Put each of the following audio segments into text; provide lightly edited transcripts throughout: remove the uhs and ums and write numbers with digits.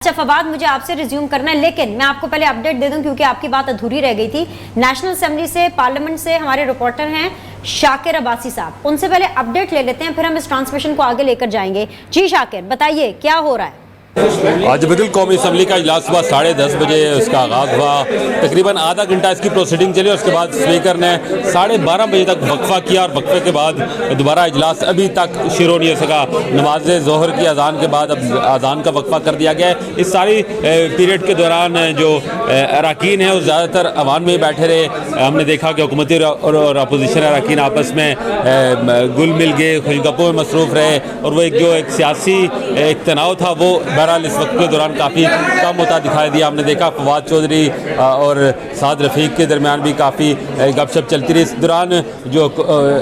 اچھا فواد، مجھے آپ سے ریزیوم کرنا ہے، لیکن میں آپ کو پہلے اپڈیٹ دے دوں کیونکہ آپ کی بات ادھوری رہ گئی تھی۔ نیشنل اسمبلی سے، پارلیمنٹ سے ہمارے رپورٹر ہیں شاکر عباسی صاحب، ان سے پہلے اپڈیٹ لے لیتے ہیں، پھر ہم اس ٹرانسمیشن کو آگے لے کر جائیں گے۔ جی شاکر، بتائیے کیا ہو رہا ہے؟ آج بین الاقوامی اسمبلی کا اجلاس صبح 10:30 بجے اس کا آغاز ہوا، تقریباً آدھا گھنٹہ اس کی پروسیڈنگ چلی اور اس کے بعد اسپیکر نے 12:30 بجے تک وقفہ کیا اور وقفے کے بعد دوبارہ اجلاس ابھی تک شروع نہیں ہو سکا۔ نماز ظہر کی اذان کے بعد اب اذان کا وقفہ کر دیا گیا ہے۔ اس ساری پیریڈ کے دوران جو اراکین ہیں وہ زیادہ تر عوام میں بیٹھے رہے۔ ہم نے دیکھا کہ حکومتی اور اپوزیشن اراکین آپس میں گل مل گئے، خوشگپوں میں مصروف رہے، اور وہ ایک سیاسی ایک تناؤ تھا وہ بہرحال اس وقت کے دوران کافی کم ہوتا دکھائی دیا۔ ہم نے دیکھا فواد چودھری اور سعد رفیق کے درمیان بھی کافی گپ شپ چلتی رہی۔ اس دوران جو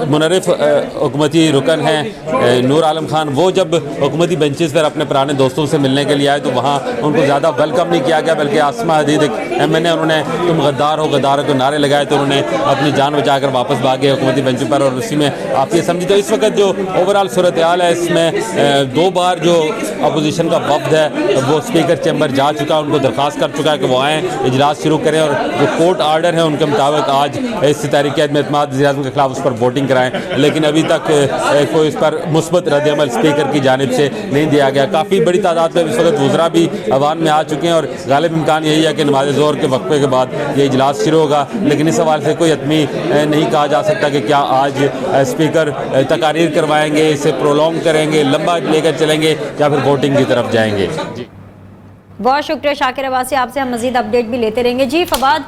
منرف حکومتی رکن ہیں نور عالم خان، وہ جب حکومتی بینچز پر اپنے پرانے دوستوں سے ملنے کے لیے آئے تو وہاں ان کو زیادہ ویلکم نہیں کیا گیا، بلکہ آسمہ حدید ایک MNA، انہوں نے تم غدار ہو غدار کو نعرے لگائے تو انہوں نے اپنی جان بچا کر واپس بھاگے حکومتی بینچ پر، اور اسی میں آپ یہ سمجھے تو اس وقت جو اوورال صورتحال ہے اس میں 2 بار جو اپوزیشن کا وفد ہے وہ اسپیکر چیمبر جا چکا، ان کو درخواست کر چکا ہے کہ وہ آئیں، اجلاس شروع کریں، اور جو کورٹ آرڈر ہیں ان کے مطابق آج اس تحریک عدم اعتماد وزیر اعظم کے خلاف اس پر ووٹنگ کرائیں، لیکن ابھی تک کوئی اس پر مثبت رد عمل اسپیکر کی جانب سے نہیں دیا گیا۔ کافی بڑی تعداد میں اس وقت وزراء بھی عوام میں آ چکے ہیں، اور غالب امکان یہی ہے کہ نماز ظہر کے وقفے کے بعد یہ اجلاس شروع ہوگا، لیکن اس حوالے سے کوئی حتمی نہیں کہا جا سکتا کہ کیا آج اسپیکر تقاریر کروائیں گے، اسے پرولونگ کریں گے، لمبا لے کر چلیں گے، یا پھر ووٹنگ کی طرف جائیں گے۔ بہت شکریہ شاکر عباسی، آپ سے ہم مزید اپڈیٹ بھی لیتے رہیں گے۔ جی فواد،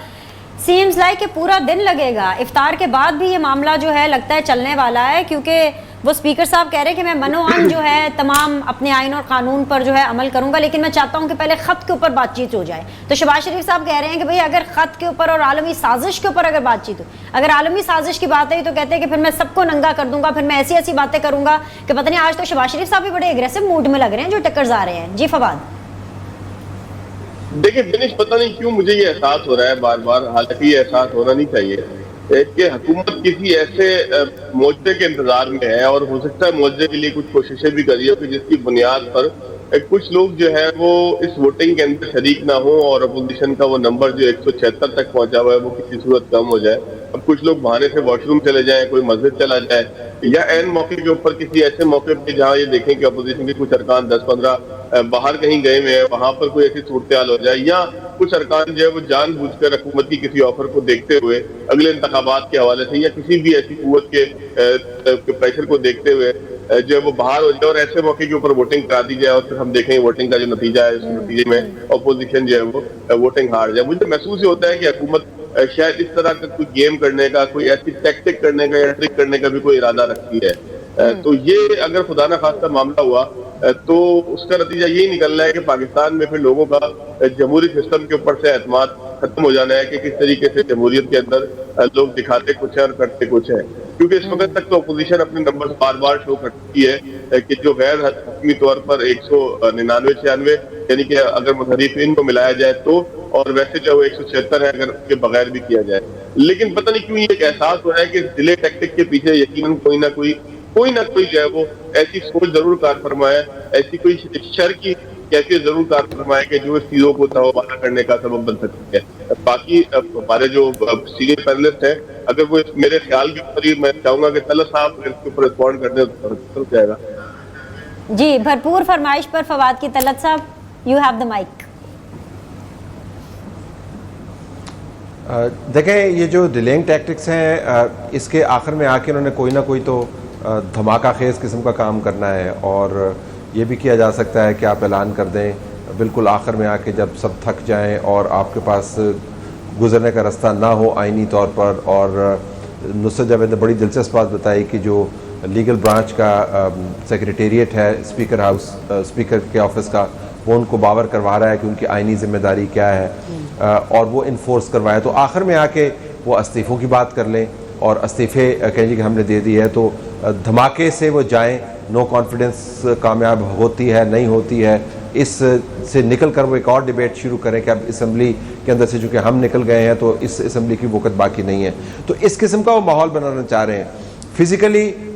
سیمز لائک کہ پورا دن لگے گا، افطار کے بعد بھی یہ معاملہ جو ہے لگتا ہے چلنے والا ہے، کیونکہ وہ اسپیکر صاحب کہہ رہے ہیں کہ میں منوعن جو ہے تمام اپنے آئین اور قانون پر جو ہے عمل کروں گا، لیکن میں چاہتا ہوں کہ پہلے خط کے اوپر بات چیت ہو جائے۔ تو شہباز شریف صاحب کہہ رہے ہیں کہ بھئی اگر خط کے اوپر اور عالمی سازش کے اوپر اگر بات چیت ہو، اگر عالمی سازش کی بات ہے تو کہتے ہیں کہ پھر میں سب کو ننگا کر دوں گا، پھر میں ایسی باتیں کروں گا کہ پتہ نہیں۔ آج تو شہباز شریف صاحب بھی بڑے اگریسو موڈ میں لگ رہے ہیں جو ٹکرز آ رہے ہیں۔ جی فواد، دیکھیں دنش، پتہ نہیں کیوں مجھے یہ احساس ہو رہا ہے بار بار، حالانکہ یہ احساس ہونا نہیں چاہیے، کہ حکومت کسی ایسے معجزے کے انتظار میں ہے، اور ہو سکتا ہے معجزے کے لیے کچھ کوششیں بھی کری ہو کہ جس کی بنیاد پر کچھ لوگ جو ہے وہ اس ووٹنگ کے اندر شریک نہ ہوں، اور اپوزیشن کا وہ نمبر جو 176 تک پہنچا ہوا ہے وہ کسی صورت کم ہو جائے۔ اب کچھ لوگ بہانے سے واش روم چلے جائیں، کوئی مسجد چلا جائے، یا عین موقع کے اوپر کسی ایسے موقع پہ جہاں یہ دیکھیں کہ اپوزیشن کے کچھ ارکان 10-15 باہر کہیں گئے ہوئے ہیں، وہاں پر کوئی ایسی صورتحال ہو جائے، یا کچھ ارکان جو ہے وہ جان بوجھ کر حکومت کی کسی آفر کو دیکھتے ہوئے اگلے انتخابات کے حوالے سے یا کسی بھی ایسی قوت کے پریشر کو دیکھتے ہوئے جو ہے وہ باہر ہو جائے، اور ایسے موقع کے اوپر ووٹنگ کرا دی جائے، اور پھر ہم دیکھیں ووٹنگ کا جو نتیجہ ہے اس نتیجے میں اپوزیشن جو ہے وہ ووٹنگ ہار جائے۔ مجھے محسوس یہ ہوتا ہے کہ حکومت شاید اس طرح کا کوئی گیم کرنے کا، کوئی ایسی ٹیکٹک کرنے کا یا ٹرک کرنے کا بھی کوئی ارادہ رکھتی ہے۔ تو یہ اگر خدا نہ خواستہ معاملہ ہوا تو اس کا نتیجہ یہی نکلنا ہے کہ پاکستان میں پھر لوگوں کا جمہوری سسٹم کے اوپر سے اعتماد ختم ہو جانا ہے، کہ کس طریقے سے جمہوریت کے اندر لوگ دکھاتے کچھ ہیں اور کرتے کچھ ہیں۔ کیونکہ اس وقت تک تو اپوزیشن اپنے نمبر بار بار شو کرتی ہے کہ جو غیر حتمی طور پر 199-96 یعنی کہ اگر متحرفین کو ملایا جائے تو، اور ویسے جو 176 ہے اگر اس کے بغیر بھی کیا جائے۔ لیکن پتہ نہیں کیوں یہ ایک احساس ہو رہا ہے کہ ڈیلے ٹیکٹک کے پیچھے یقیناً کوئی نہ کوئی جو ہے وہ ایسی سوچ ضرور کار فرمائے، ایسی کوئی شر کی کیفیت ضرور کار فرمائے کہ جو اس چیزوں کو تہوبارہ کرنے کا سبب بن سکتی ہے۔ باقی ہمارے جو سینئر پینلسٹ ہیں، اگر وہ میرے خیال کے اوپر ہی، میں چاہوں گا کہ طلعت صاحب اس کے اوپر رسپونڈ کرنے تو جائے گا۔ جی بھرپور فرمائش پر فواد کی طلعت صاحب، یو ہیو دا مائک۔ دیکھیں یہ جو ڈیلینگ ٹیکٹکس ہیں، اس کے آخر میں آ کے انہوں نے کوئی نہ کوئی تو دھماکہ خیز قسم کا کام کرنا ہے، اور یہ بھی کیا جا سکتا ہے کہ آپ اعلان کر دیں بالکل آخر میں آ کے جب سب تھک جائیں اور آپ کے پاس گزرنے کا راستہ نہ ہو آئینی طور پر۔ اور نصرت جاوید نے بڑی دلچسپ بات بتائی کہ جو لیگل برانچ کا سیکریٹریٹ ہے اسپیکر کے آفس کا، وہ ان کو باور کروا رہا ہے کہ ان کی آئینی ذمہ داری کیا ہے، اور وہ انفورس کروائے۔ تو آخر میں آ کے وہ استعفوں کی بات کر لیں، اور استعفے کہیں کہ ہم نے دے دی ہے، تو دھماکے سے وہ جائیں۔ نو کانفیڈنس کامیاب ہوتی ہے نہیں ہوتی ہے، اس سے نکل کر وہ ایک اور ڈیبیٹ شروع کریں کہ اب اسمبلی کے اندر سے چونکہ ہم نکل گئے ہیں تو اس اسمبلی کی وقت باقی نہیں ہے۔ تو اس قسم کا وہ ماحول بنانا چاہ رہے ہیں۔ فزیکلی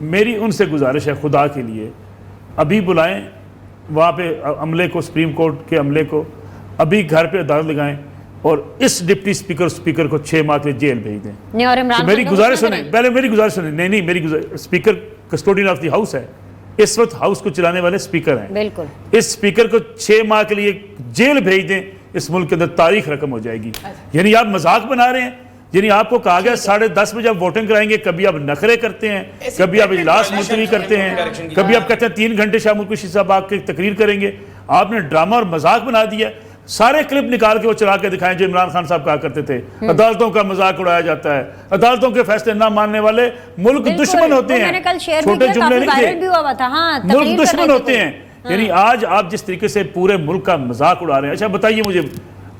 میری ان سے گزارش ہے خدا کے لیے ابھی بلائیں وہاں پہ عملے کو, سپریم کورٹ کے عملے کو, ابھی گھر پہ عدالت لگائیں اور اس ڈپٹی اسپیکر کو 6 ماہ کے جیل بھیج دیں. نہیں اور عمران میری گزارش سنیں, پہلے میری گزارش سنیں. نہیں میری speaker custodian of the house ہے, اس وقت ہاؤس کو چلانے والے اسپیکر ہیں. بالکل اس اسپیکر کو 6 ماہ کے لیے جیل بھیج دیں, اس ملک کے اندر تاریخ رقم ہو جائے گی. یعنی آپ مذاق بنا رہے ہیں. یعنی آپ کو کہا گیا 10:30 بجے آپ ووٹنگ کرائیں گے, کبھی آپ نخرے کرتے ہیں, کبھی آپ اجلاس ملتوی کرتے ہیں, کبھی آپ کہتے ہیں 3 گھنٹے شاہ ملک قریشی صاحب آ کے تقریر کریں گے. آپ نے ڈرامہ اور مذاق بنا دیا. سارے کلپ نکال کے وہ چلا کے دکھائیں جو عمران خان صاحب کہا کرتے تھے عدالتوں کا مذاق اڑایا جاتا ہے, عدالتوں کے فیصلے نہ ماننے والے ملک دشمن ہوتے ہیں. چھوٹے جملے نہیں تھے, ملک دشمن ہوتے ہیں. یعنی آج آپ جس طریقے سے پورے ملک کا مذاق اڑا رہے ہیں. اچھا بتائیے مجھے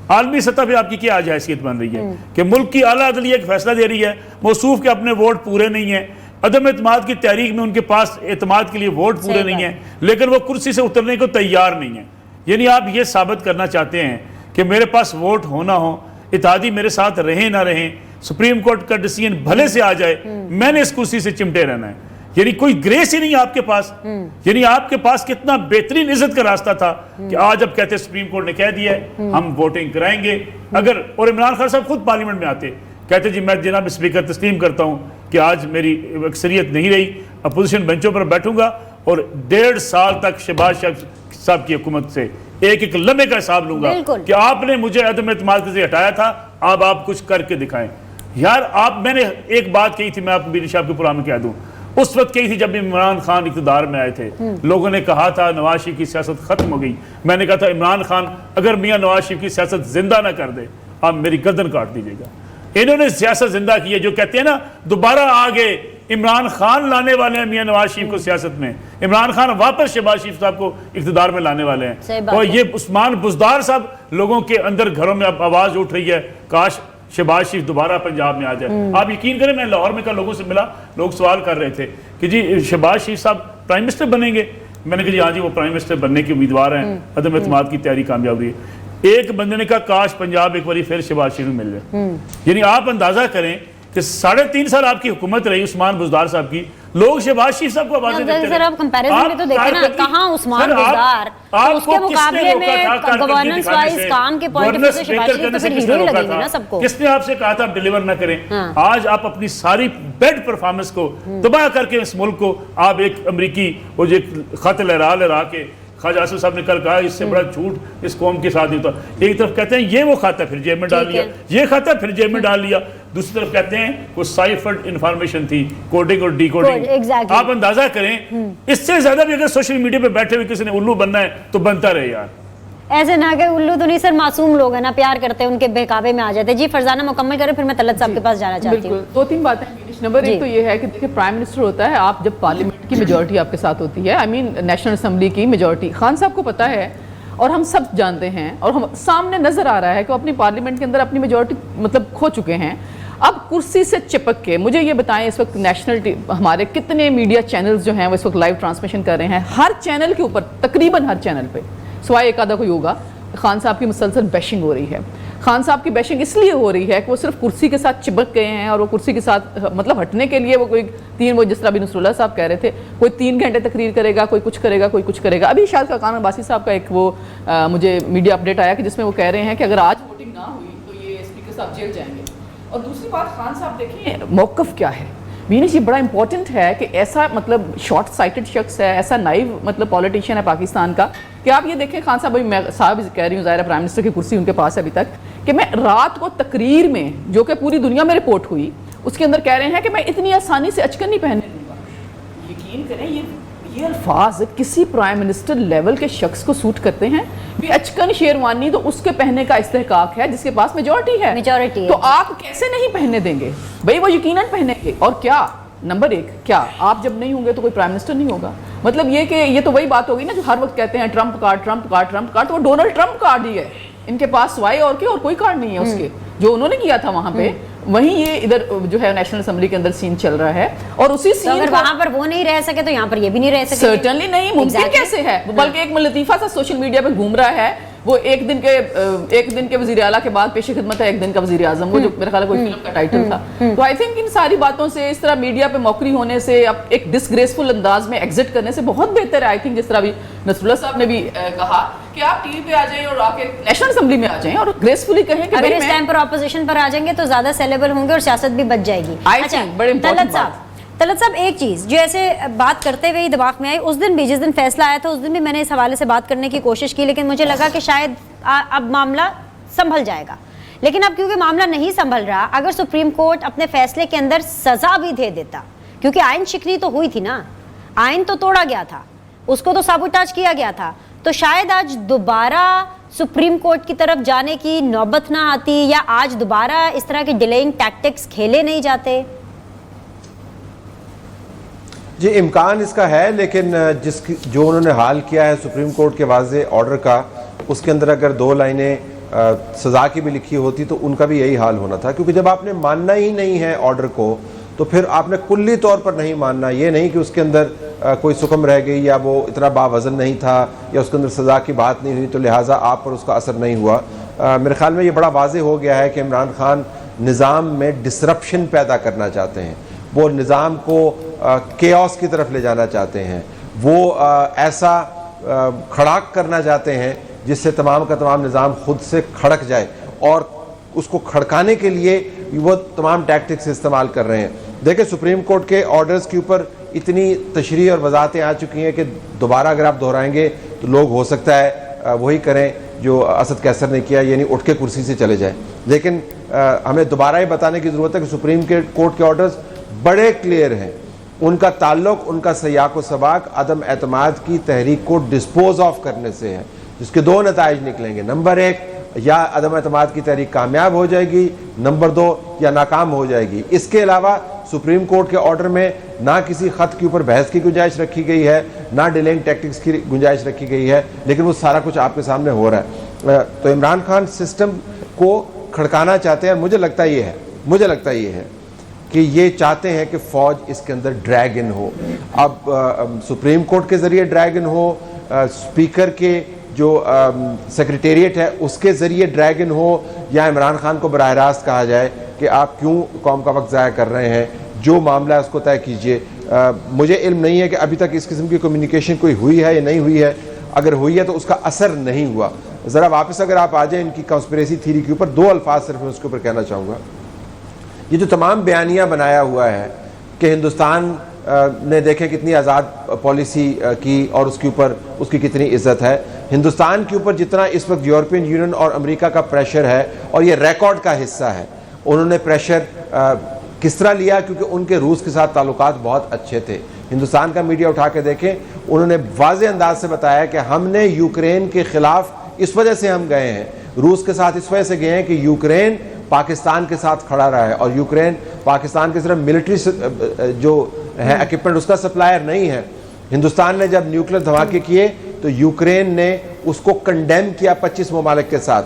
عالمی سطح پہ آپ کی کیا آج حیثیت بن رہی ہے کہ ملک کی اعلیٰ عدلیہ ایک فیصلہ دے رہی ہے, موصوف کے اپنے ووٹ پورے نہیں ہیں, عدم اعتماد کی تحریک میں ان کے پاس اعتماد کے لیے ووٹ پورے نہیں ہیں, لیکن وہ کرسی سے اترنے کو تیار نہیں ہیں. یعنی آپ یہ ثابت کرنا چاہتے ہیں کہ میرے پاس ووٹ ہو نہ ہو, اتحادی میرے ساتھ رہیں نہ رہیں, سپریم کورٹ کا ڈیسیژن بھلے سے آ جائے, میں نے اس کرسی سے چمٹے رہنا ہے. یعنی کوئی گریس ہی نہیں آپ کے پاس. یعنی آپ کے پاس کتنا بہترین عزت کا راستہ تھا کہ آج اب کہتے سپریم کورٹ نے کہہ دیا ہے ہم ووٹنگ کرائیں گے. اگر اور عمران خان صاحب خود پارلیمنٹ میں آتے کہتے جی میں جناب اسپیکر تسلیم کرتا ہوں کہ آج میری اکثریت نہیں رہی, اپوزیشن بینچوں پر بیٹھوں گا اور 1.5 سال تک شہباز شریف صاحب کی حکومت سے ایک لمحے کا حساب لوں گا کہ آپ نے مجھے عدم اعتماد سے ہٹایا تھا, اب آپ کچھ کر کے دکھائیں. یار میں نے ایک بات کہی تھی, میں آپ کو میری شاپ کے پروگرام میں کہہ دوں, اس وقت کہی تھی جب عمران خان اقتدار میں آئے تھے, لوگوں نے کہا تھا نواز شریف کی سیاست ختم ہو گئی. میں نے کہا تھا عمران خان اگر میاں نواز شریف کی سیاست زندہ نہ کر دے آپ میری گردن کاٹ دیجیے گا. انہوں نے سیاست زندہ کی ہے, جو کہتے ہیں نا دوبارہ آگے عمران خان لانے والے ہیں میاں نواز شریف کو سیاست میں, عمران خان واپس شہباز شریف صاحب کو اقتدار میں لانے والے ہیں. اور یہ عثمان بزدار صاحب لوگوں کے اندر گھروں میں اب آواز اٹھ رہی ہے کاش شہباز شریف دوبارہ پنجاب میں آ جائے. آپ یقین کریں میں لاہور میں کل لوگوں سے ملا, لوگ سوال کر رہے تھے کہ جی شہباز شریف صاحب پرائم منسٹر بنیں گے. میں نے کہا جی ہاں جی وہ پرائم منسٹر بننے کے امیدوار ہیں, عدم اعتماد کی تیاری کامیاب رہی ہے. ایک بندے نے کہا کاش پنجاب ایک باری پھر شہباز شریف میں مل جائے. یعنی آپ اندازہ کریں کہ 3.5 سال آپ کی حکومت رہی عثمان بزدار صاحب کی, لوگ شہباز شریف صاحب کو آوازیں دیتے رہے. سر آپ کمپیریزن میں تو دیکھیں نا کہاں عثمان بزدار, اس کے مقابلے میں گورننس وائز کام کے پوائنٹ آف ویو سے شہباز شریف تو پھر ہیرو ہی لگیں گے نا سب کو. کس نے آپ سے کہا تھا آپ ڈیلیور نہ کریں؟ آج آپ اپنی ساری بیڈ پرفارمنس کو تباہ کر کے اس ملک کو آپ ایک امریکی وہ جو خط لہرا کے خواجہ آصف صاحب نے کل کہا اس سے بڑا جھوٹ اس قوم کے ساتھ نہیں ہوتا. ایک طرف کہتے ہیں یہ وہ کھاتا پھر جیب میں ڈال لیا, یہ کھاتا پھر جیب میں ڈال لیا, دوسری طرف کہتے ہیں کوئی سائفرڈ انفارمیشن تھی, کوڈنگ اور ڈی کوڈنگ. آپ اندازہ کریں اس سے زیادہ بھی اگر سوشل میڈیا پہ بیٹھے ہوئے کسی نے الو بننا ہے تو بنتا رہے یار. ایسے نہ کہ الو تو نہیں سر, معصوم لوگ ہیں نا, پیار کرتے ہیں ان کے بہکاوے میں آ جاتے. جی فرزانہ مکمل کریں پھر میں طلعت صاحب کے پاس جانا چاہتی ہوں. 2-3 باتیں. نمبر 1 تو یہ ہے کہ دیکھیں پرائم منسٹر ہوتا ہے آپ جب پارلیمنٹ کی میجورٹی آپ کے ساتھ ہوتی ہے, آئی مین نیشنل اسمبلی کی میجورٹی. خان صاحب کو پتہ ہے اور ہم سب جانتے ہیں اور ہم سامنے نظر آ رہا ہے کہ وہ اپنی پارلیمنٹ کے اندر اپنی میجورٹی مطلب کھو چکے ہیں. اب کرسی سے چپک کے مجھے یہ بتائیں اس وقت نیشنل ہمارے کتنے میڈیا چینلز جو ہیں وہ اس وقت لائیو ٹرانسمیشن کر رہے ہیں, ہر چینل کے اوپر تقریباً ہر چینل پہ سوائے ایک آدھا کوئی ہوگا خان صاحب کی مسلسل بیشنگ ہو رہی ہے. خان صاحب کی بیشنگ اس لیے ہو رہی ہے کہ وہ صرف کرسی کے ساتھ چپک گئے ہیں اور وہ کرسی کے ساتھ مطلب ہٹنے کے لیے وہ کوئی وہ جس طرح بھی نصر اللہ صاحب کہہ رہے تھے کوئی 3 گھنٹے تقریر کرے گا, کوئی کچھ کرے گا, کوئی کچھ کرے گا. ابھی شاید خاقان عباسی صاحب کا ایک وہ مجھے میڈیا اپڈیٹ آیا کہ جس میں وہ کہہ رہے ہیں کہ اگر آج ووٹنگ نہ ہوئی تو یہ اسپیکر صاحب جیل جائیں گے. اور دوسری بات خان صاحب دیکھیں موقف کیا ہے. وینس یہ بڑا امپورٹنٹ ہے کہ ایسا مطلب شارٹ سائٹڈ شخص ہے, ایسا نائیو مطلب پولیٹیشین ہے پاکستان کا کہ آپ یہ دیکھیں خان صاحب میں صاحب کہہ رہی ہوں ظاہر پرائم منسٹر کی کرسی ان کے پاس ہے ابھی تک, کہ میں رات کو تقریر میں جو کہ پوری دنیا میں رپورٹ ہوئی اس کے اندر کہہ رہے ہیں کہ میں اتنی آسانی سے اچکن نہیں پہننے دوں گا. یقین کریں یہ الفاظ کسی پرائم منسٹر لیول کے شخص کو سوٹ کرتے ہیں؟ اچکن شیروانی تو اس کے پہننے کا استحقاق ہے جس کے پاس میجورٹی ہے, تو آپ کیسے نہیں پہننے دیں گے بھائی؟ وہ یقیناً پہنیں گے. اور کیا نمبر 1 کیا آپ جب نہیں ہوں گے تو کوئی پرائم منسٹر نہیں ہوگا. مطلب یہ کہ یہ تو وہی بات ہوگی نا جو ہر وقت کہتے ہیں Trump card Trump card Trump card, تو وہ ڈونلڈ ٹرمپ کارڈ ہی ہے ان کے پاس سوائے اور کوئی کارڈ نہیں ہے اس کے جو انہوں نے کیا تھا وہاں پہ. وہیں یہ ادھر جو ہے نیشنل اسمبلی کے اندر سین چل رہا ہے اور اسی سین اگر وہاں پر وہ نہیں رہ سکے تو یہاں پر یہ بھی نہیں رہ سکے. سرٹنلی نہیں, ممکن کیسے ہے. بلکہ ایک لطیفہ سا سوشل میڈیا پہ گھوم رہا ہے, وہ ایک دن کے وزیر اعلیٰ کے بعد پیش خدمت ہے ایک دن کا وزیر اعظم, وہ جو میرے خیال ہے کوئی فلم کا ٹائٹل تھا. تو آئی تھنک ان ساری باتوں سے, اس طرح میڈیا پہ موقری ہونے سے, اب ایک ڈسگریسفل انداز میں ایگزٹ کرنے سے بہت بہتر ہے. آئی تھنک جس طرح بھی نصر اللہ صاحب نے بھی کہا کہ آپ ٹی وی پہ آ جائیں اور آ کے نیشنل اسمبلی میں آ جائیں اور گریسفلی کہیں کہ اگر اس ٹائم پر اپوزیشن پر آ جائیں گے تو زیادہ سیلیبل ہوں گے اور سیاست بھی بچ جائے گی. اچھا طلعت صاحب ایک چیز جو ایسے بات کرتے ہوئے ہی دماغ میں آئی, اس دن بھی جس دن فیصلہ آیا تھا اس دن بھی میں نے اس حوالے سے بات کرنے کی کوشش کی, لیکن مجھے لگا کہ شاید اب معاملہ سنبھل جائے گا. لیکن اب کیونکہ معاملہ نہیں سنبھل رہا, اگر سپریم کورٹ اپنے فیصلے کے اندر سزا بھی دے دیتا, کیونکہ آئین شکنی تو ہوئی تھی نا, آئین تو توڑا گیا تھا, اس کو تو سابوٹاج کیا گیا تھا, تو شاید آج دوبارہ سپریم کورٹ کی طرف جانے کی نوبت نہ آتی, یا آج دوبارہ اس طرح کے ڈیلیئنگ ٹیکٹکس کھیلے نہیں جاتے. جی امکان اس کا ہے, لیکن جو انہوں نے حال کیا ہے سپریم کورٹ کے واضح آرڈر کا, اس کے اندر اگر 2 لائنیں سزا کی بھی لکھی ہوتی تو ان کا بھی یہی حال ہونا تھا. کیونکہ جب آپ نے ماننا ہی نہیں ہے آرڈر کو تو پھر آپ نے کلی طور پر نہیں ماننا, یہ نہیں کہ اس کے اندر کوئی سکم رہ گئی یا وہ اتنا باوزن نہیں تھا یا اس کے اندر سزا کی بات نہیں ہوئی تو لہٰذا آپ پر اس کا اثر نہیں ہوا. میرے خیال میں یہ بڑا واضح ہو گیا ہے کہ عمران خان نظام میں ڈسرپشن پیدا کرنا چاہتے ہیں, وہ نظام کو کیوس کی طرف لے جانا چاہتے ہیں, وہ ایسا کھڑاک کرنا چاہتے ہیں جس سے تمام کا تمام نظام خود سے کھڑک جائے, اور اس کو کھڑکانے کے لیے وہ تمام ٹیکٹکس استعمال کر رہے ہیں. دیکھیں سپریم کورٹ کے آرڈرز کے اوپر اتنی تشریح اور وضاحتیں آ چکی ہیں کہ دوبارہ اگر آپ دہرائیں گے تو لوگ ہو سکتا ہے وہی کریں جو اسد قیصر نے کیا, یعنی اٹھ کے کرسی سے چلے جائیں. لیکن ہمیں دوبارہ یہ بتانے کی ضرورت ہے کہ سپریم کورٹ کے آرڈرز بڑے کلیئر ہیں, ان کا تعلق ان کا سیاق و سباق عدم اعتماد کی تحریک کو ڈسپوز آف کرنے سے ہے, جس کے 2 نتائج نکلیں گے. نمبر 1, یا عدم اعتماد کی تحریک کامیاب ہو جائے گی, نمبر 2, یا ناکام ہو جائے گی. اس کے علاوہ سپریم کورٹ کے آرڈر میں نہ کسی خط کے اوپر بحث کی گنجائش رکھی گئی ہے, نہ ڈیلنگ ٹیکٹکس کی گنجائش رکھی گئی ہے, لیکن وہ سارا کچھ آپ کے سامنے ہو رہا ہے. تو عمران خان سسٹم کو کھڑکانا چاہتے ہیں. مجھے لگتا یہ ہے کہ یہ چاہتے ہیں کہ فوج اس کے اندر ڈریگ ان ہو. اب سپریم کورٹ کے ذریعے ڈریگ ان ہو, اسپیکر کے جو سیکریٹریٹ ہے اس کے ذریعے ڈریگ ان ہو, یا عمران خان کو براہ راست کہا جائے کہ آپ کیوں قوم کا وقت ضائع کر رہے ہیں, جو معاملہ ہے اس کو طے کیجئے. مجھے علم نہیں ہے کہ ابھی تک اس قسم کی کمیونیکیشن کوئی ہوئی ہے یا نہیں ہوئی ہے. اگر ہوئی ہے تو اس کا اثر نہیں ہوا. ذرا واپس اگر آپ آ جائیں ان کی کانسپریسی تھیوری کے اوپر, 2 الفاظ صرف میں اس کے اوپر کہنا چاہوں گا. یہ جو تمام بیانیہ بنایا ہوا ہے کہ ہندوستان نے دیکھیں کتنی آزاد پالیسی کی اور اس کے اوپر اس کی کتنی عزت ہے. ہندوستان کے اوپر جتنا اس وقت یورپین یونین اور امریکہ کا پریشر ہے, اور یہ ریکارڈ کا حصہ ہے, انہوں نے پریشر کس طرح لیا, کیونکہ ان کے روس کے ساتھ تعلقات بہت اچھے تھے. ہندوستان کا میڈیا اٹھا کے دیکھیں, انہوں نے واضح انداز سے بتایا کہ ہم نے یوکرین کے خلاف اس وجہ سے ہم گئے ہیں, روس کے ساتھ اس وجہ سے گئے ہیں کہ یوکرین پاکستان کے ساتھ کھڑا رہا ہے, اور یوکرین پاکستان کے صرف ملٹری جو ہے ایکوپمنٹ اس کا سپلائر نہیں ہے. ہندوستان نے جب نیوکلیر دھماکے کیے تو یوکرین نے اس کو کنڈیم کیا 25 ممالک کے ساتھ.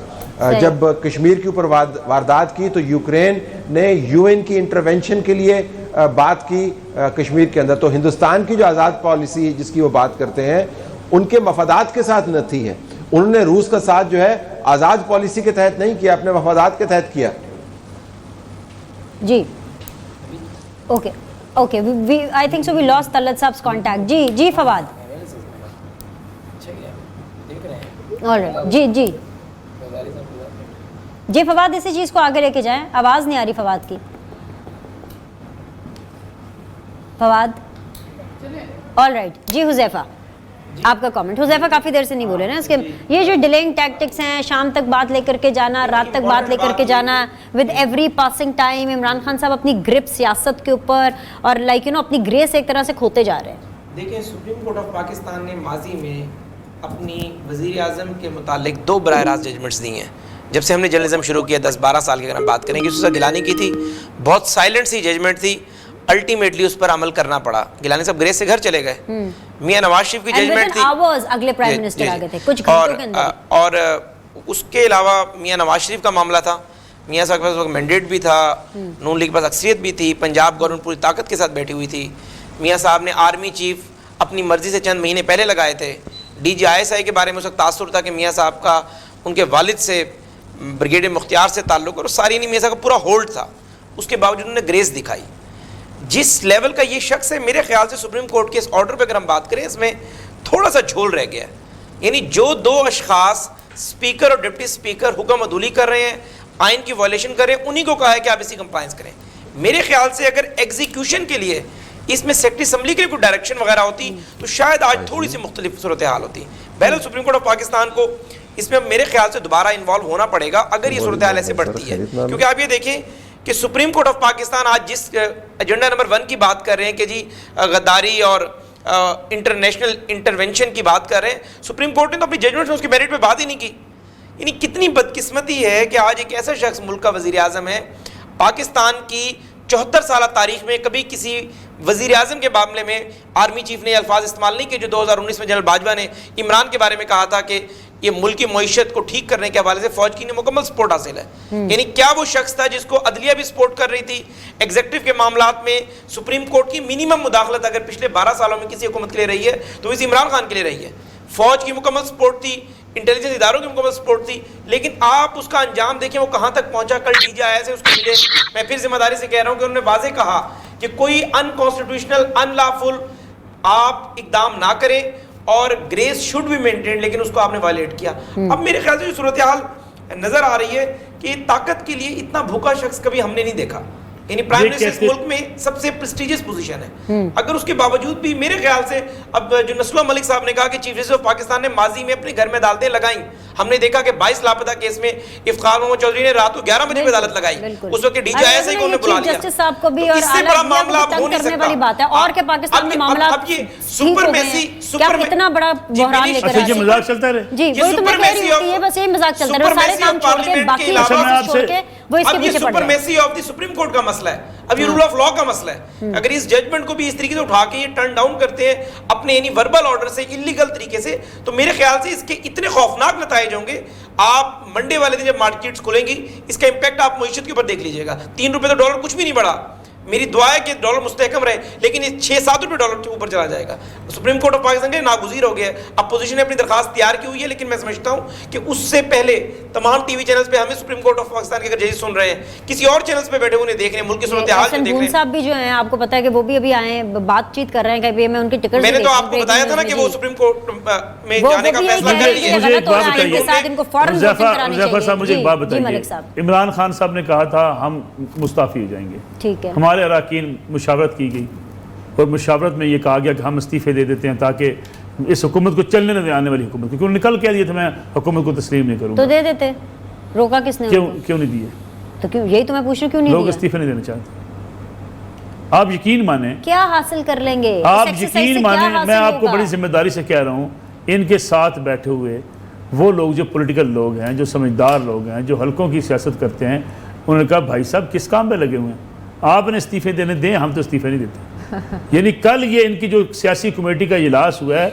جب کشمیر کے اوپر واردات کی تو یوکرین نے یو این کی انٹرونشن کے لیے بات کی کشمیر کے اندر. تو ہندوستان کی جو آزاد پالیسی جس کی وہ بات کرتے ہیں ان کے مفادات کے ساتھ نہ تھی ہے. انہوں نے روس کا ساتھ جو ہے آزاد پالیسی کے تحت نہیں کیا, اپنے مفادات کے تحت کیا. جی okay I think so we lost Talat sahab contact. جی فواد. جی فواد اسی چیز کو آگے لے کے جائیں, آواز نہیں آ رہی فواد کی. Fawad all right. جی حذیفہ آپ کا کامنٹ. حذیفہ کافی دیر سے نہیں بولے نا, اس کے یہ جو ڈیلنگ ٹیکٹکس ہیں, شام تک بات لے کر کے جانا, رات تک بات لے کر کے جانا, with every passing time Imran Khan صاحب اپنی گرپ سیاست کے اوپر اور اپنی گریس ایک طرح سے کھوتے جا رہے ہیں. دیکھیں سپریم کورٹ آف پاکستان نے ماضی میں اپنی وزیر اعظم کے متعلق 2 براہ راست ججمنٹس دی ہیں. جب سے ہم نے جرنلزم شروع کیا 10-12 سال کی اگر ہم بات کریں گے, اس سے گیلانی کی تھی, بہت سائلنٹ سی ججمنٹ تھی, الٹیمیٹلی اس پر عمل کرنا پڑا. گیلانی صاحب گریس سے گھر چلے گئے. میاں نواز شریف کی ججمنٹ تھی, اگلے پرائم منسٹر آ گئے تھے کچھ گھنٹوں کے اندر. اور اس کے علاوہ میاں نواز شریف کا معاملہ تھا. میاں صاحب کے پاس مینڈیٹ بھی تھا, نون لیگ کے پاس اکثریت بھی تھی, پنجاب گورنمنٹ پوری طاقت کے ساتھ بیٹھی ہوئی تھی. میاں صاحب نے آرمی چیف اپنی مرضی سے چند مہینے پہلے لگائے تھے. D G I S I کے بارے میں اس وقت تاثر تھا کہ میاں صاحب کا ان کے والد سے بریگیڈیئر مختار سے تعلق اور سارینی میزا کا پورا ہولڈ تھا، اس کے باوجود انہوں نے گریس دکھائی. جس لیول کا یہ شخص ہے میرے خیال سے سپریم کورٹ کے اس آرڈر پہ اگر ہم بات کریں اس میں تھوڑا سا جھول رہ گیا ہے. یعنی جو دو اشخاص اسپیکر اور ڈپٹی اسپیکر حکم عدولی کر رہے ہیں، آئین کی وائلیشن کر رہے ہیں، انہی کو کہا ہے کہ آپ اسی کمپلائنس کریں. میرے خیال سے اگر ایگزیکیوشن کے لیے اس میں سیکرٹری اسمبلی کے لیے کوئی ڈائریکشن وغیرہ ہوتی تو شاید آج تھوڑی سی مختلف صورتحال ہوتی. بہرحال سپریم کورٹ آف پاکستان کو اس میں میرے خیال سے دوبارہ انوالو ہونا پڑے گا اگر یہ صورتحال ایسے بڑھتی ہے. کیونکہ آپ یہ دیکھیں کہ سپریم کورٹ آف پاکستان آج جس ایجنڈا نمبر 1 کی بات کر رہے ہیں کہ جی غداری اور انٹرنیشنل انٹرونشن کی بات کر رہے ہیں، سپریم کورٹ نے تو اپنی ججمنٹ میں اس کے میرٹ پہ بات ہی نہیں کی. یعنی کتنی بدقسمتی ہے کہ آج ایک ایسا شخص ملک کا وزیر اعظم ہے، پاکستان کی 74 سالہ تاریخ میں کبھی کسی وزیر اعظم کے معاملے میں آرمی چیف نے یہ الفاظ استعمال نہیں کیے جو 2019 میں جنرل باجوہ نے عمران کے بارے میں کہا تھا کہ یہ ملک کی معیشت کو ٹھیک کرنے کے حوالے سے فوج کی مکمل سپورٹ حاصل ہے. یعنی کیا وہ شخص تھا جس کو عدلیہ بھی سپورٹ کر رہی تھی، ایگزیکٹو کے معاملات میں سپریم کورٹ کی منیمم مداخلت اگر پچھلے 12 سالوں میں کسی حکومت کے لیے رہی ہے تو اس عمران خان کے لیے رہی ہے. فوج کی مکمل سپورٹ تھی، انٹیلیجنس اداروں کی مکمل سپورٹ تھی، لیکن آپ اس کا انجام دیکھیں وہ کہاں تک پہنچا. کل ڈی جی آئی ایس اس کو ملے، میں پھر ذمہ داری سے کہہ رہا ہوں کہ انہوں نے واضح کہا کہ کوئی ان کانسٹیٹیوشنل ان لافل آپ اقدام نہ کریں اور گریس شوڈ بی مینٹینڈ، لیکن اس کو آپ نے وائلیٹ کیا. اب میرے خیال سے جو صورتحال نظر آ رہی ہے کہ طاقت کے لیے اتنا بھوکا شخص کبھی ہم نے نہیں دیکھا. یعنی پرائم منسٹر اس ملک میں سب سے پریسٹیجیس پوزیشن ہے، اگر اس کے باوجود بھی میرے خیال سے اب جو نسلو ملک صاحب نے کہا کہ چیف جسٹس آف پاکستان نے ماضی میں اپنے گھر میں عدالتیں لگائیں. ہم نے دیکھا کہ 22 لاپتہ کیس میں افتخار محمد چودھری نے رات کو 11 بجے میں عدالت لگائی، اس وقت ڈی جی آئی ایس کو انہوں نے بلا لیا. جسٹس صاحب کو بھی اور اس سے بڑا معاملہ اب ہو نہیں کرنے والی بات ہے اور کہ پاکستان میں معاملات سپر میسی کیا اتنا بڑا بحران لے کر یہ مذاق چلتا رہے. جی وہی تو میں کہہ رہی ہوں، یہ بس یہی مذاق چلتا رہے، سارے کام چھوڑ کے باقی چھوڑ کے وہ اس کے پیچھے پڑ supremacy of the Supreme Court کا مسئلہ ہے، اب یہ رول آف لا کا مسئلہ ہے. اگر اس ججمنٹ کو بھی اس طریقے سے اٹھا کے یہ ٹرن ڈاؤن کرتے ہیں اپنے یعنی وربل آرڈر سے انلیگل طریقے سے، تو میرے خیال سے اس کے اتنے خوفناک نتائج ہوں گے. آپ منڈے والے دن جب مارکیٹس کھلیں گی اس کا امپیکٹ آپ معیشت کے اوپر دیکھ لیجیے گا. 3 روپے تو ڈالر کچھ بھی نہیں بڑھا. میری دعا ہے کہ ڈالر مستحکم رہے، لیکن یہ 6-7 روپے ڈالر کے اوپر چلا جائے گا. سپریم کورٹ آف پاکستان کے ناگزیر ہو گیا ہے. اپوزیشن نے اپنی درخواست تیار کی ہوئی ہے، لیکن میں سمجھتا ہوں کہ اس سے پہلے تمام ٹی وی چینلز پہ ہمیں سپریم کورٹ آف پاکستان کے اگر ججز سن رہے ہیں، کسی اور چینلز پہ بیٹھے ہوئے دیکھ رہے ہیں، ملک کی صورتحال کو دیکھ رہے ہیں. صاحب بھی جو ہیں آپ کو پتہ ہے کہ وہ بھی ابھی آئے ہیں، بات چیت کر رہے ہیں کہ میں ان کی ٹکٹ میں نے تو آپ کو بتایا تھا نا کہ وہ سپریم کورٹ میں جانے کا فیصلہ کر لیا. مجھے ایک بات بتائیے ظفر صاحب، مجھے ایک بات بتائیے. عمران خان صاحب نے کہا تھا ہم مستعفی ہو جائیں گے، ٹھیک ہے، ہمارے اراکین مشاورت کی گئی اور مشاورت میں یہ کہا گیا کہ ہم استعفے دے دیتے ہیں تاکہ اس حکومت کو چلنے نہ دیں، آنے والی حکومت، کیونکہ انہوں نے کل کہہ دیا تھا میں حکومت کو تسلیم نہیں کروں گا. تو دے دیتے، روکا کس نے؟ کیوں نہیں دیے؟ تو کیوں، یہی تو میں پوچھ رہی ہوں کیوں نہیں لوگ استعفے نہیں دینا چاہتے. آپ یقین مانیں، کیا حاصل کر لیں گے آپ یقین مانیں، میں آپ کو بڑی ذمہ داری سے کہہ رہا ہوں، ان کے ساتھ بیٹھے ہوئے وہ لوگ جو پولیٹیکل لوگ ہیں، جو سمجھدار لوگ ہیں، جو حلقوں کی سیاست کرتے ہیں، انہوں نے کہا بھائی صاحب کس کام پہ لگے ہوئے ہیں، آپ نے استعفے دینے دیں، ہم تو استعفے نہیں دیتے. یعنی کل یہ ان کی جو سیاسی کمیٹی کا اجلاس ہوا ہے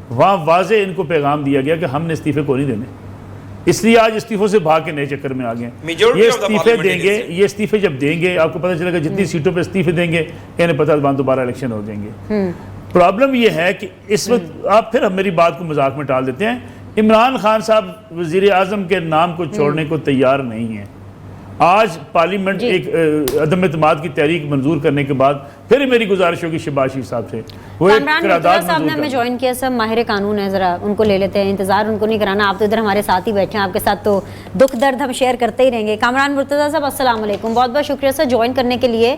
وہاں واضح ان کو پیغام دیا گیا کہ ہم نے استعفے کو نہیں دینے، اس لیے آج استعفوں سے بھاگ کے نئے چکر میں آ گئے. یہ استعفے دیں گے، یہ استعفے جب دیں گے آپ کو پتہ چلے گا جتنی سیٹوں پہ استعفے دیں گے انہیں پتہ ہے دوبارہ الیکشن ہو جائیں گے. پرابلم یہ ہے کہ اس وقت آپ پھر میری بات کو مذاق میں ٹال دیتے ہیں. عمران خان صاحب وزیر اعظم کے نام کو چھوڑنے کو تیار نہیں ہیں. آج پارلیمنٹ ایک عدم اعتماد کی تحریک منظور کرنے کے بعد پھر میری گزارش ہوگی شہباز شریف صاحب سے وہ ایک قرارداد صاحب نے ہمیں جوائن کیا. سب ماہر قانون ہے، ذرا ان کو لے لیتے ہیں، انتظار ان کو نہیں کرانا. آپ تو ادھر ہمارے ساتھ ہی بیٹھے ہیں، آپ کے ساتھ تو دکھ درد ہم شیئر کرتے ہی رہیں گے. کامران مرتضیٰ صاحب السلام علیکم، بہت بہت شکریہ سر جوائن کرنے کے لیے.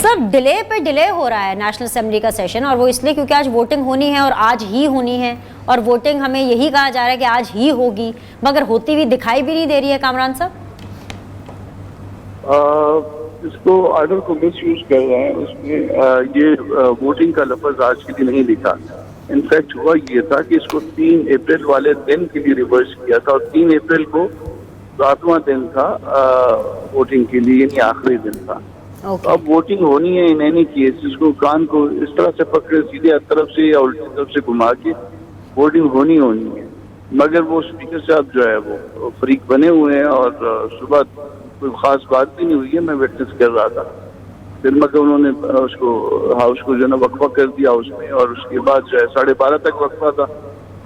سر ڈیلے پہ ڈیلے ہو رہا ہے نیشنل اسمبلی کا سیشن، اور وہ اس لیے کیونکہ آج ووٹنگ ہونی ہے اور آج ہی ہونی ہے، اور ووٹنگ ہمیں یہی کہا جا رہا ہے کہ آج ہی ہوگی، مگر ہوتی ہوئی دکھائی بھی نہیں دے رہی ہے. کامران صاحب اس کو آرڈر کو مس یوز کر رہے ہیں. اس میں یہ ووٹنگ کا لفظ آج کے لیے نہیں لکھا. انفیکٹ ہوا یہ تھا کہ اس کو 3 اپریل والے دن کے لیے ریورس کیا تھا، اور 3 اپریل کو 7واں دن تھا ووٹنگ کے لیے، یعنی آخری دن تھا. اب ووٹنگ ہونی ہے ان اینی کیس، اس کو کان کو اس طرح سے پکڑے سیدھے طرف سے یا الٹی طرف سے گھما کے ووٹنگ ہونی ہے. مگر وہ اسپیکر صاحب جو ہے وہ فریق بنے ہوئے ہیں، اور صبح کوئی خاص بات بھی نہیں ہوئی ہے، میں وٹنس کر رہا تھا. پھر مگر انہوں نے اس کو ہاؤس کو جو ہے نا وقفہ کر دیا ہاؤس میں، اور اس کے بعد جو ہے 12:30 تک وقفہ تھا.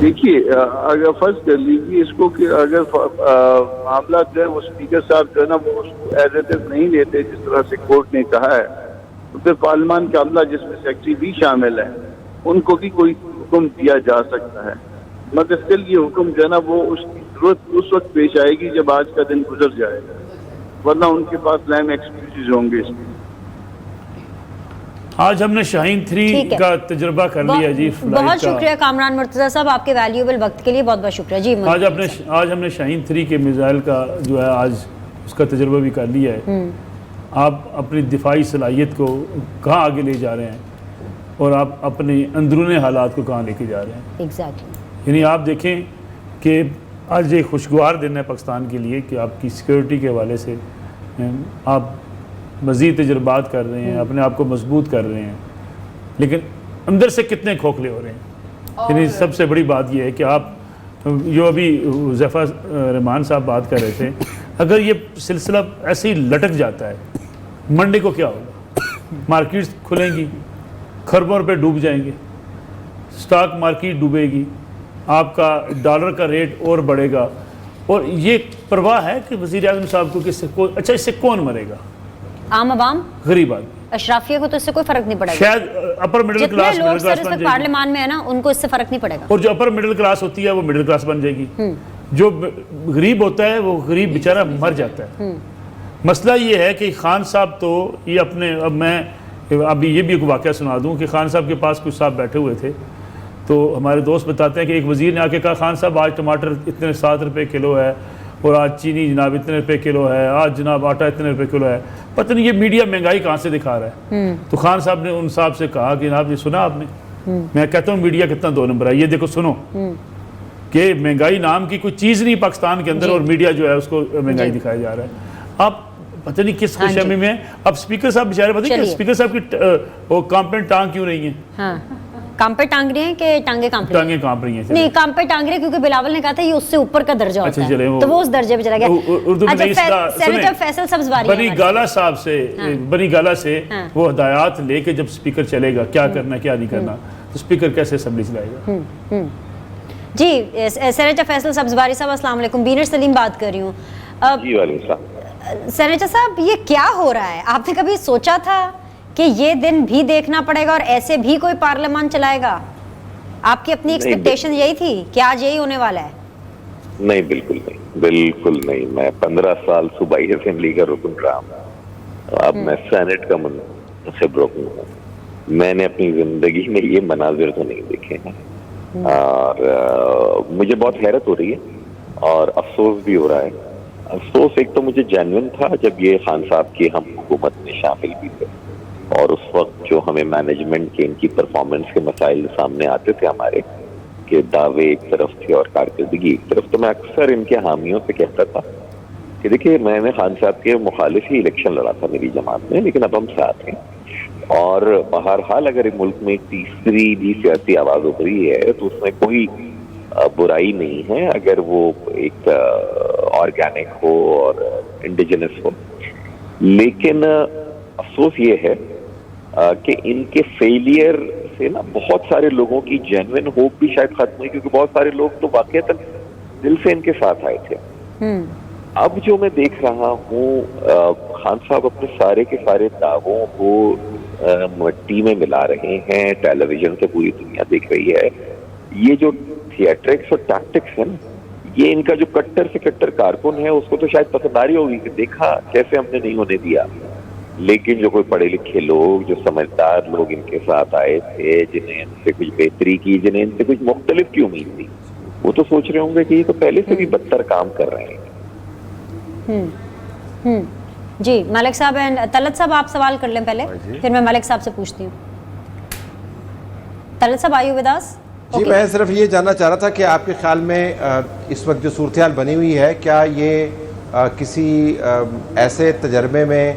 دیکھیے اگر فرض کر لیجیے اس کو کہ اگر معاملہ جو ہے وہ اسپیکر صاحب جو ہے نا وہ اس کو ایز اٹ از نہیں لیتے جس طرح سے کورٹ نے کہا ہے، تو پھر پارلیمان کا عملہ جس میں سیکرٹری بھی شامل ہے ان کو بھی کوئی حکم دیا جا سکتا ہے، مگر اسٹل یہ حکم جو ہے نا وہ اس کی ضرورت اس وقت پیش آئے گی جب آج کا دن گزر جائے گا، ورنہ ان کے پاس لیم ایکسکیوزز ہوں گے اس میں۔ آج ہم نے شاہین 3 کا تجربہ کر لیا جی، بہت شکریہ کامران مرتضیٰ صاحب آپ کے ویلیوبل وقت کے لیے، بہت بہت شکریہ جی۔ آج ہم نے شاہین 3 کے میزائل کا جو ہے آج اس کا تجربہ بھی کر لیا ہے۔ آپ اپنی دفاعی صلاحیت کو کہاں آگے لے جا رہے ہیں اور آپ اپنے اندرون حالات کو کہاں لے کے جا رہے ہیں۔ ایگزیکٹلی، یعنی آپ دیکھیں کہ آج ایک خوشگوار دن ہے پاکستان کے لیے کہ آپ کی سیکیورٹی کے حوالے سے آپ مزید تجربات کر رہے ہیں، اپنے آپ کو مضبوط کر رہے ہیں، لیکن اندر سے کتنے کھوکھلے ہو رہے ہیں۔ یعنی سب سے بڑی بات یہ ہے کہ آپ جو ابھی حذیفہ رحمان صاحب بات کر رہے تھے، اگر یہ سلسلہ ایسے ہی لٹک جاتا ہے منڈے کو کیا ہوگا؟ مارکیٹس کھلیں گی، کھربوں روپے ڈوب جائیں گے، سٹاک مارکیٹ ڈوبے گی، آپ کا ڈالر کا ریٹ اور بڑھے گا، اور یہ پرواہ ہے کہ وزیر اعظم صاحب کو کہ اچھا اس سے کون مرے گا؟ عام عوام، غریب آدمی، اشرافیہ کو تو اس سے کوئی فرق نہیں پڑے گا، شاید اپر مڈل کلاس جتنے لوگ سر اس وقت پارلیمان میں ہے نا ان کو اس سے فرق نہیں پڑے گا، اور جو اپر مڈل کلاس ہوتی ہے وہ مڈل کلاس بن جائے گی، جو غریب ہوتا ہے وہ غریب بیچارہ مر جاتا ہے۔ مسئلہ یہ ہے کہ خان صاحب تو یہ اپنے، اب میں ابھی یہ بھی ایک واقعہ سنا دوں کہ خان صاحب کے پاس کچھ صاحب بیٹھے ہوئے تھے، تو ہمارے دوست بتاتے ہیں کہ ایک وزیر نے آ کے کہا خان صاحب آج ٹماٹر اتنے 7 روپے کلو ہے، اور آج چینی جناب اتنے روپے کلو ہے، آج جناب آٹا اتنے روپے کلو ہے، پتہ نہیں یہ میڈیا مہنگائی کہاں سے دکھا رہا ہے۔ تو خان صاحب نے ان صاحب سے کہا کہ جناب یہ سنا آپ نے، میں کہتا ہوں میڈیا کتنا 2 نمبر ہے، یہ دیکھو سنو کہ مہنگائی نام کی کوئی چیز نہیں پاکستان کے اندر، اور میڈیا جو ہے اس کو مہنگائی دکھایا جا رہا ہے۔ آپ پتہ نہیں کس خوشحامی میں، اب اسپیکر صاحب بیچارے پتہ نہیں کہ اسپیکر صاحب کی وہ کام پہ ٹانگ کیوں رہی ہیں؟ کام پہ ٹانگ رہی ہیں کہ ٹانگیں کانپ رہی ہیں؟ نہیں، کام پہ ٹانگ رہے ہیں کیونکہ بلاول نے کہا تھا یہ اس سے اوپر کا درجہ ہوتا ہے، تو وہ اس درجے پہ چلا گیا۔ اردو میں سینیٹر فیصل سبزواری بنی گالا صاحب سے، بنی گالا سے وہ ہدایات لے کے جب اسپیکر چلے گا کیا کرنا کیا نہیں کرنا، تو اسپیکر کیسے اسمبلی چلائے گا؟ جی سینیٹر فیصل سبزواری صاحب السلام علیکم، بینر سلیم بات کر رہی ہوں۔ جی وعلیکم السلام۔ سینیٹر صاحب یہ کیا ہو رہا ہے؟ آپ نے کبھی سوچا تھا کہ یہ دن بھی دیکھنا پڑے گا اور ایسے بھی کوئی پارلیمان چلائے گا؟ آپ کی اپنی ایکسپیکٹیشن یہی تھی کہ آج یہی ہونے والا ہے؟ نہیں، بالکل نہیں، بالکل نہیں۔ میں 15 سال صوبائی اسمبلی کا رکن رہا ہوں، اب میں سینٹ کا منتخب رکن ہوں۔ میں نے اپنی زندگی میں یہ مناظر تو نہیں دیکھے ہیں، اور مجھے بہت حیرت ہو رہی ہے اور افسوس بھی ہو رہا ہے۔ افسوس ایک تو مجھے جینوئن تھا جب یہ خان صاحب کی ہم حکومت میں شامل بھی تھے، اور اس وقت جو ہمیں مینجمنٹ کے ان کی پرفارمنس کے مسائل سامنے آتے تھے ہمارے، کہ دعوے ایک طرف تھے اور کارکردگی ایک طرف، تو میں اکثر ان کے حامیوں سے کہتا تھا کہ دیکھیے میں نے خان صاحب کے مخالف ہی الیکشن لڑا تھا میری جماعت میں، لیکن اب ہم ساتھ ہیں، اور بہرحال اگر ملک میں تیسری بھی سیاسی آواز ابھری ہے تو اس میں کوئی برائی نہیں ہے اگر وہ ایک آرگینک ہو اور انڈیجنس ہو، لیکن افسوس یہ ہے کہ ان کے فیلئر سے نا بہت سارے لوگوں کی جینوئن ہوپ بھی شاید ختم ہوئی، کیونکہ بہت سارے لوگ تو واقعتاً دل سے ان کے ساتھ آئے تھے۔ اب جو میں دیکھ رہا ہوں خان صاحب اپنے سارے کے سارے دعووں کو مٹی میں ملا رہے ہیں، ٹیلی ویژن سے پوری دنیا دیکھ رہی ہے۔ یہ جو تھیٹرکس اور ٹیکٹکس ہیں، یہ ان کا جو کٹر سے کٹر کارکن ہے اس کو تو شاید پسند آ رہی ہوگی کہ دیکھا کیسے ہم نے نہیں ہونے دیا، لیکن جو کوئی پڑھے لکھے لوگ، جو سمجھدار لوگ ان کے ساتھ آئے تھے، جنہیں ان سے کچھ بہتری کی، جنہیں ان سے کچھ مختلف کی امید تھی، وہ تو سوچ رہے ہوں گے کہ یہ تو پہلے سے بھی بدتر کام کر رہے ہیں۔ جی ملک صاحب، طلعت صاحب آپ سوال کر لیں پہلے، پھر میں ملک صاحب سے پوچھتی ہوں۔ طلعت صاحب آئی وداس؟ جی میں صرف یہ جاننا چاہ رہا تھا کہ آپ کے خیال میں اس وقت جو صورتحال بنی ہوئی ہے، کیا یہ کسی ایسے تجربے میں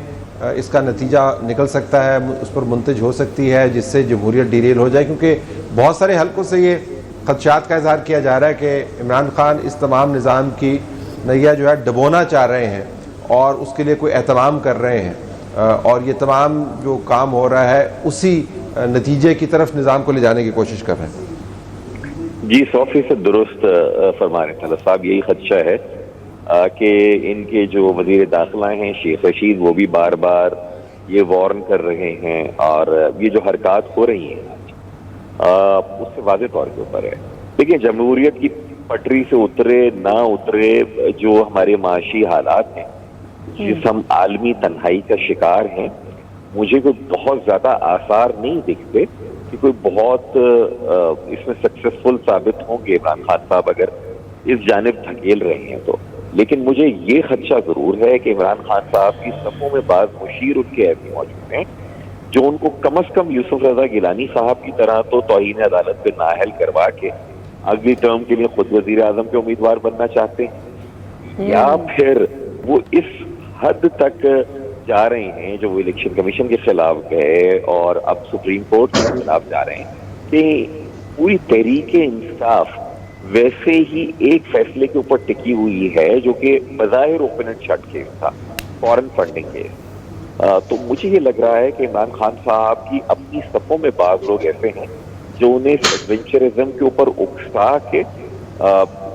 اس کا نتیجہ نکل سکتا ہے، اس پر منتج ہو سکتی ہے جس سے جمہوریت ڈیریل ہو جائے؟ کیونکہ بہت سارے حلقوں سے یہ خدشات کا اظہار کیا جا رہا ہے کہ عمران خان اس تمام نظام کی نیا جو ہے ڈبونا چاہ رہے ہیں اور اس کے لیے کوئی اہتمام کر رہے ہیں، اور یہ تمام جو کام ہو رہا ہے اسی نتیجے کی طرف نظام کو لے جانے کی کوشش کر رہے ہیں۔ جی 100% درست فرما رہے ہیں طلعت صاحب. یہی خدشہ ہے کہ ان کے جو وزیر داخلہ ہیں شیخ رشید وہ بھی بار بار یہ وارن کر رہے ہیں, اور یہ جو حرکات ہو رہی ہیں اس سے واضح طور کے اوپر ہے. دیکھیں جمہوریت کی پٹری سے اترے نہ اترے جو ہمارے معاشی حالات ہیں جس ہم عالمی تنہائی کا شکار ہیں, مجھے کوئی بہت زیادہ آثار نہیں دکھتے کہ کوئی بہت اس میں سکسیسفل ثابت ہوں گے عمران خان صاحب اگر اس جانب دھکیل رہے ہیں تو. لیکن مجھے یہ خدشہ ضرور ہے کہ عمران خان صاحب کی صفوں میں بعض مشیر ان کے ایسے موجود ہیں جو ان کو کم از کم یوسف رضا گیلانی صاحب کی طرح تو توہین عدالت پہ نااہل کروا کے اگلی ٹرم کے لیے خود وزیر اعظم کے امیدوار بننا چاہتے ہیں, یا پھر وہ اس حد تک جا رہے ہیں جو وہ الیکشن کمیشن کے خلاف گئے اور اب سپریم کورٹ کے خلاف جا رہے ہیں کہ پوری تحریک انصاف ویسے ہی ایک فیصلے کے اوپر ٹکی ہوئی ہے جو کہ بظاہر اوپننٹ شٹ کیس تھا, فورن فنڈنگ کیس. تو مجھے یہ لگ رہا ہے کہ عمران خان صاحب کی اپنی صفوں میں بعض لوگ ایسے ہیں جو انہیں ایڈونچرزم کے اوپر اکسا کے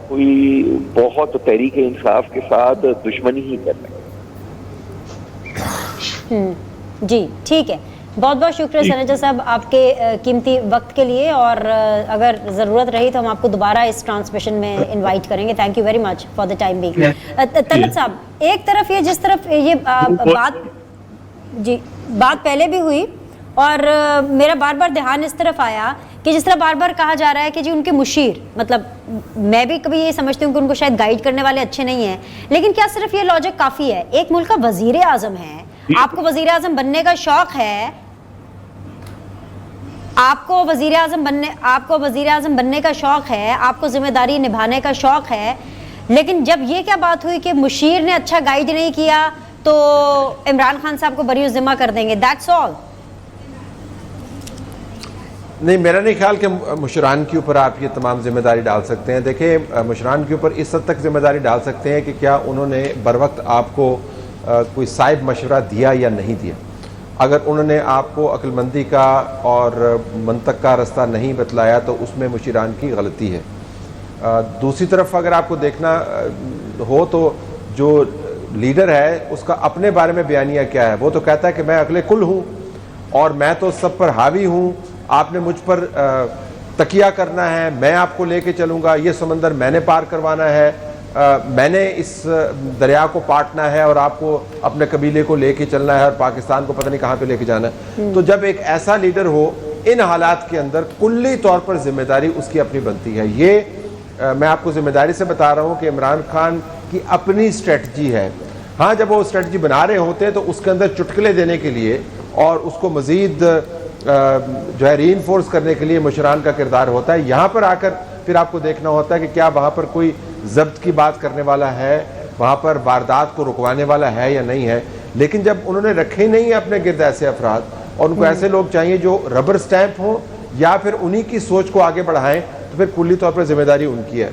کوئی بہت تحریک انصاف کے ساتھ دشمنی ہی کر رہے ہیں. جی ٹھیک ہے, بہت بہت شکریہ سینیٹر صاحب آپ کے قیمتی وقت کے لیے, اور اگر ضرورت رہی تو ہم آپ کو دوبارہ اس ٹرانسمیشن میں انوائٹ کریں گے. Thank you very much for the time being. Talat صاحب ایک طرف یہ جس طرف یہ بات پہلے بھی ہوئی اور میرا بار بار دھیان اس طرف آیا کہ جس طرح بار بار کہا جا رہا ہے کہ جی ان کے مشیر, مطلب میں بھی کبھی یہ سمجھتی ہوں کہ ان کو شاید گائیڈ کرنے والے اچھے نہیں ہیں, لیکن کیا صرف یہ لاجک کافی ہے؟ ایک ملک کا وزیر اعظم ہے, آپ کو وزیر اعظم بننے کا شوق ہے, آپ کو وزیر اعظم بننے کا شوق ہے, آپ کو ذمہ داری نبھانے کا شوق ہے, لیکن جب یہ کیا بات ہوئی کہ مشیر نے اچھا گائیڈ نہیں کیا تو عمران خان صاحب کو بری ذمہ کر دیں گے, دیٹس آل. نہیں, میرا نہیں خیال کہ مشران کے اوپر آپ یہ تمام ذمہ داری ڈال سکتے ہیں. دیکھیں مشران کے اوپر اس حد تک ذمہ داری ڈال سکتے ہیں کہ کیا انہوں نے بر وقت آپ کو کوئی صائب مشورہ دیا یا نہیں دیا. اگر انہوں نے آپ کو عقل مندی کا اور منطق کا رستہ نہیں بتلایا تو اس میں مشیران کی غلطی ہے. دوسری طرف اگر آپ کو دیکھنا ہو تو جو لیڈر ہے اس کا اپنے بارے میں بیانیہ کیا ہے, وہ تو کہتا ہے کہ میں عقل کل ہوں اور میں تو سب پر حاوی ہوں, آپ نے مجھ پر تکیہ کرنا ہے, میں آپ کو لے کے چلوں گا, یہ سمندر میں نے پار کروانا ہے, میں نے اس دریا کو پاٹنا ہے اور آپ کو اپنے قبیلے کو لے کے چلنا ہے اور پاکستان کو پتہ نہیں کہاں پہ لے کے جانا ہے. تو جب ایک ایسا لیڈر ہو ان حالات کے اندر کلی طور پر ذمہ داری اس کی اپنی بنتی ہے. یہ میں آپ کو ذمہ داری سے بتا رہا ہوں کہ عمران خان کی اپنی اسٹریٹجی ہے. ہاں جب وہ اسٹریٹجی بنا رہے ہوتے ہیں تو اس کے اندر چٹکلے دینے کے لیے اور اس کو مزید جو ہے ری انفورس کرنے کے لیے مشران کا کردار ہوتا ہے. یہاں پر آ کر پھر آپ کو دیکھنا ہوتا ہے کہ کیا وہاں پر کوئی ضبط کی بات کرنے والا ہے, وہاں پر واردات کو رکوانے والا ہے یا نہیں ہے. لیکن جب انہوں نے رکھے نہیں ہیں اپنے گرد ایسے افراد اور ان کو ایسے لوگ چاہیے جو ربر سٹیمپ ہوں یا پھر انہی کی سوچ کو آگے بڑھائیں, تو پھر کلی طور پر ذمہ داری ان کی ہے.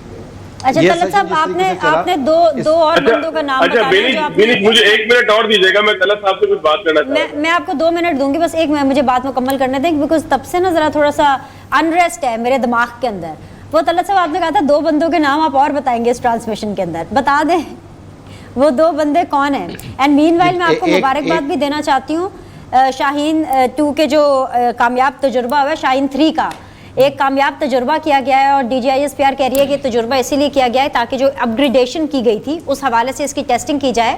اچھا طلعت صاحب آپ نے دو اور بندوں کا نام بتایا جو آپ نے, مجھے 1 منٹ اور دیجیے گا, میں طلعت صاحب سے کچھ بات کرنا چاہتا ہوں. میں آپ کو 2 منٹ دوں گی, بس ایک مجھے بات مکمل کرنے دیں بیکاز تب سے نا ذرا تھوڑا سا انریسٹ ہے میرے دماغ کے اندر. وہ طلعت صاحب آپ نے کہا تھا 2 بندوں کے نام آپ اور بتائیں گے اس ٹرانسمیشن کے اندر, بتا دیں وہ 2 بندے کون ہیں. اینڈ مین وائل میں آپ کو مبارکباد بھی دینا چاہتی ہوں شاہین 2 کے جو کامیاب تجربہ ہوا ہے, شاہین 3 کا ایک کامیاب تجربہ کیا گیا ہے اور DGISPR کہہ رہی ہے کہ تجربہ اسی لیے کیا گیا ہے تاکہ جو اپ گریڈیشن کی گئی تھی اس حوالے سے اس کی ٹیسٹنگ کی جائے,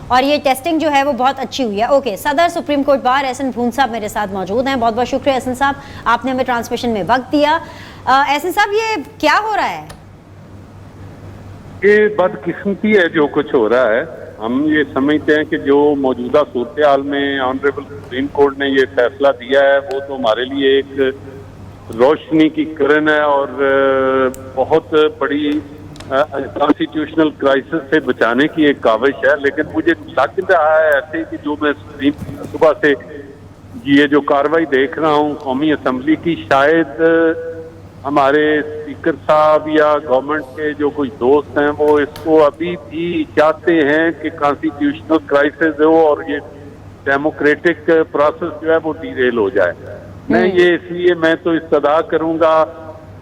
اور یہ ٹیسٹنگ جو ہے وہ بہت اچھی ہوئی ہے. اوکے, صدر سپریم کورٹ بار احسن بھون صاحب میرے ساتھ موجود ہیں. بہت بہت شکریہ احسن صاحب, آپ نے ہمیں ٹرانسمیشن میں وقت دیا. احسن صاحب یہ کیا ہو رہا ہے؟ یہ بدقسمتی ہے جو کچھ ہو رہا ہے. ہم یہ سمجھتے ہیں کہ جو موجودہ صورتحال میں آنریبل سپریم کورٹ نے یہ فیصلہ دیا ہے وہ تو ہمارے لیے ایک روشنی کی کرن ہے اور بہت بڑی کانسٹیٹیوشنل کرائسس سے بچانے کی ایک کاوش ہے. لیکن مجھے لگ رہا ہے ایسے کہ جو میں صبح سے یہ جو کاروائی دیکھ رہا ہوں قومی اسمبلی کی, شاید ہمارے اسپیکر صاحب یا گورنمنٹ کے جو کچھ دوست ہیں وہ اس کو ابھی بھی چاہتے ہیں کہ کانسٹیٹیوشنل کرائسس ہو اور یہ ڈیموکریٹک پروسیس جو ہے وہ ڈیریل ہو جائے. میں یہ اس لیے میں تو استدعا کروں گا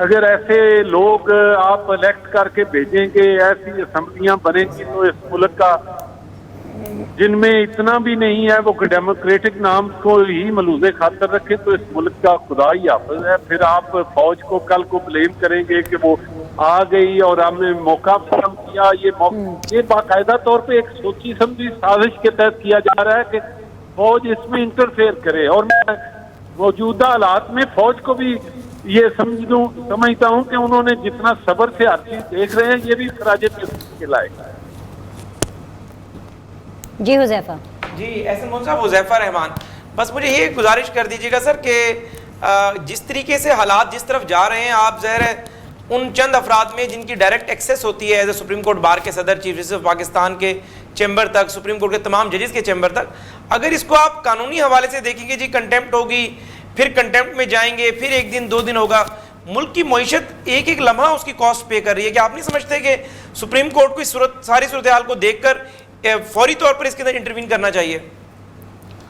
اگر ایسے لوگ آپ الیکٹ کر کے بھیجیں گے, ایسی اسمبلیاں بنیں گی تو اس ملک کا جن میں اتنا بھی نہیں ہے وہ ڈیموکریٹک نام کو ہی ملوز خاطر رکھے تو اس ملک کا خدا ہی حافظ ہے. پھر آپ فوج کو کل کو بلیم کریں گے کہ وہ آ گئی اور ہم نے موقع فراہم کیا. یہ باقاعدہ طور پہ ایک سوچی سمجھی سازش کے تحت کیا جا رہا ہے کہ فوج اس میں انٹرفیئر کرے, اور میں موجودہ حالات میں فوج کو بھی یہ سمجھتا ہوں کہ انہوں نے جتنا صبر سے ہر چیز دیکھ رہے ہیں یہ بھی خراج تحسین کے لائق ہے. جی حذیفہ. جی احسن مون صاحب, حذیفہ رحمان, بس مجھے یہ گزارش کر دیجیے گا سر کہ جس طریقے سے حالات جس طرف جا رہے ہیں, آپ ظاہر ہے ان چند افراد میں جن کی ڈائریکٹ ایکسیس ہوتی ہے as a supreme court bar کے صدر, چیف جسٹس آف پاکستان کے چیمبر تک, سپریم کورٹ کے تمام ججز کے چیمبر تک, اگر اس کو آپ قانونی حوالے سے دیکھیں گے, جی کنٹیمپٹ ہوگی, پھر کنٹیمپٹ میں جائیں گے, پھر 1 دن 2 دن ہوگا, ملک کی معیشت ایک ایک لمحہ اس کی کاسٹ پے کر رہی ہے. کہ آپ نہیں سمجھتے کہ سپریم کورٹ کو اس ساری صورتحال کو دیکھ کر فوری طور پر اس کے اندر انٹروین کرنا چاہیے؟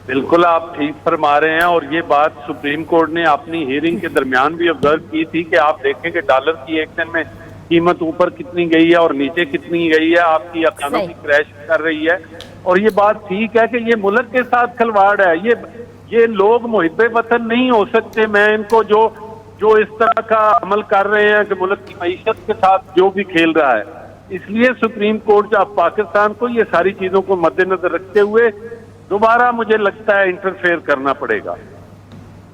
بالکل آپ ٹھیک فرما رہے ہیں, اور یہ بات سپریم کورٹ نے اپنی ہیئرنگ کے درمیان بھی آبزرو کی تھی کہ آپ دیکھیں کہ ڈالر کی ایک دن میں قیمت اوپر کتنی گئی ہے اور نیچے کتنی گئی ہے, آپ کی اکانومی کریش کر رہی ہے. اور یہ بات ٹھیک ہے کہ یہ ملک کے ساتھ کھلواڑ ہے. یہ لوگ محب وطن نہیں ہو سکتے. میں ان کو جو اس طرح کا عمل کر رہے ہیں کہ ملک کی معیشت کے ساتھ جو بھی کھیل رہا ہے, اس لیے سپریم کورٹ آف پاکستان کو یہ ساری چیزوں کو مد نظر رکھتے ہوئے دوبارہ مجھے لگتا ہے انٹرفیئر کرنا پڑے گا.